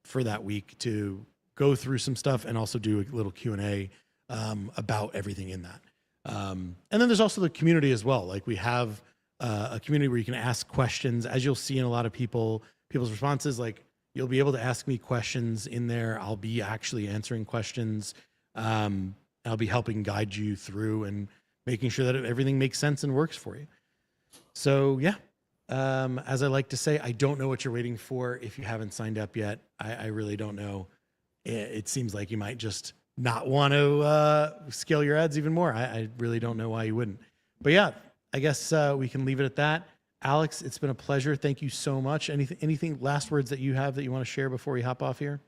for that week to go through some stuff and also do a little Q&A about everything in that. And then there's also the community as well. Like we have a community where you can ask questions, as you'll see in a lot of people's responses. Like you'll be able to ask me questions in there. I'll be actually answering questions. I'll be helping guide you through and making sure that everything makes sense and works for you. So yeah, as I like to say, I don't know what you're waiting for. If you haven't signed up yet, I really don't know. It seems like you might just not want to scale your ads even more. I really don't know why you wouldn't. But yeah, I guess we can leave it at that. Alex, it's been a pleasure. Thank you so much. Anything last words that you have that you want to share before we hop off here?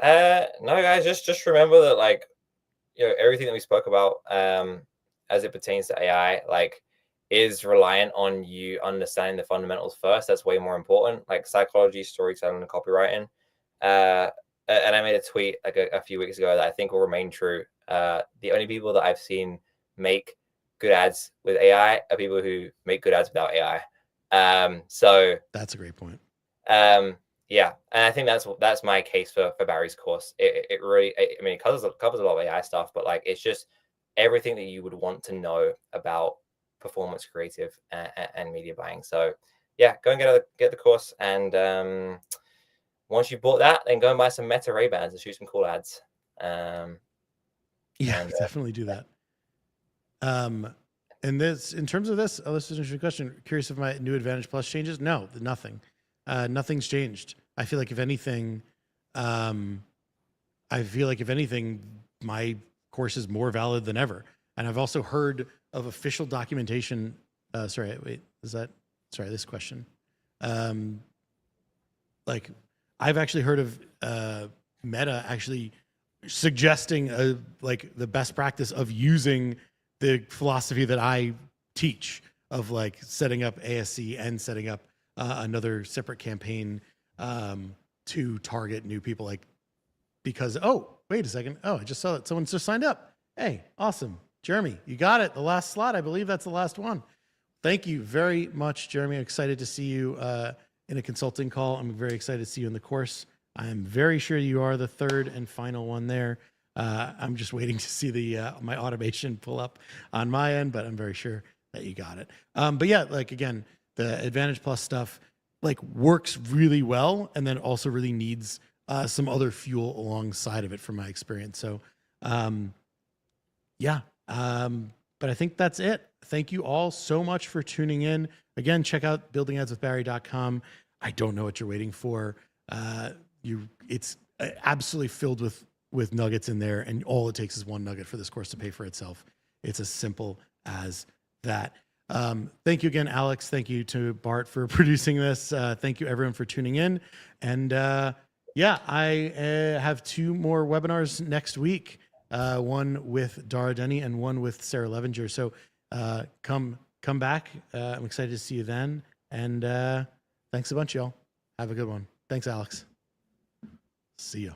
No, guys, just remember that like, everything that we spoke about as it pertains to AI, like is reliant on you understanding the fundamentals first. That's way more important, like psychology, storytelling, and copywriting. And I made a tweet like a few weeks ago that I think will remain true. The only people that I've seen make good ads with AI are people who make good ads without AI. So that's a great point. Yeah, and I think that's my case for Barry's course. It really, I mean, it covers a lot of AI stuff, but like it's just everything that you would want to know about performance creative and media buying. So yeah, go and get the course, and once you bought that, then go and buy some Meta Ray-Bans and shoot some cool ads. Definitely do that. And this, in terms of this, let's finish your question. Curious if my new Advantage Plus changes? No, nothing. Nothing's changed. I feel like if anything, my course is more valid than ever. And I've also heard of official documentation. This question. Like I've actually heard of Meta actually suggesting like the best practice of using the philosophy that I teach of like setting up ASC and setting up another separate campaign to target new people, like, because, oh, wait a second. Oh, I just saw that someone just signed up. Hey, awesome. Jeremy, you got it. The last slot. I believe that's the last one. Thank you very much, Jeremy. I'm excited to see you in a consulting call. I'm very excited to see you in the course. I'm very sure you are the third and final one there. I'm just waiting to see the my automation pull up on my end, but I'm very sure that you got it. But yeah, like again, the Advantage Plus stuff like works really well, and then also really needs some other fuel alongside of it from my experience. So but I think that's it. Thank you all so much for tuning in. Again, check out buildingadswithbarry.com. I don't know what you're waiting for. It's absolutely filled with nuggets in there, and all it takes is one nugget for this course to pay for itself. It's as simple as that. Thank you again, Alex. Thank you to Bart for producing this. Thank you everyone for tuning in. And I have 2 more webinars next week. One with Dara Denny and one with Sarah Levenger. So come back. I'm excited to see you then. And thanks a bunch, y'all. Have a good one. Thanks, Alex. See ya.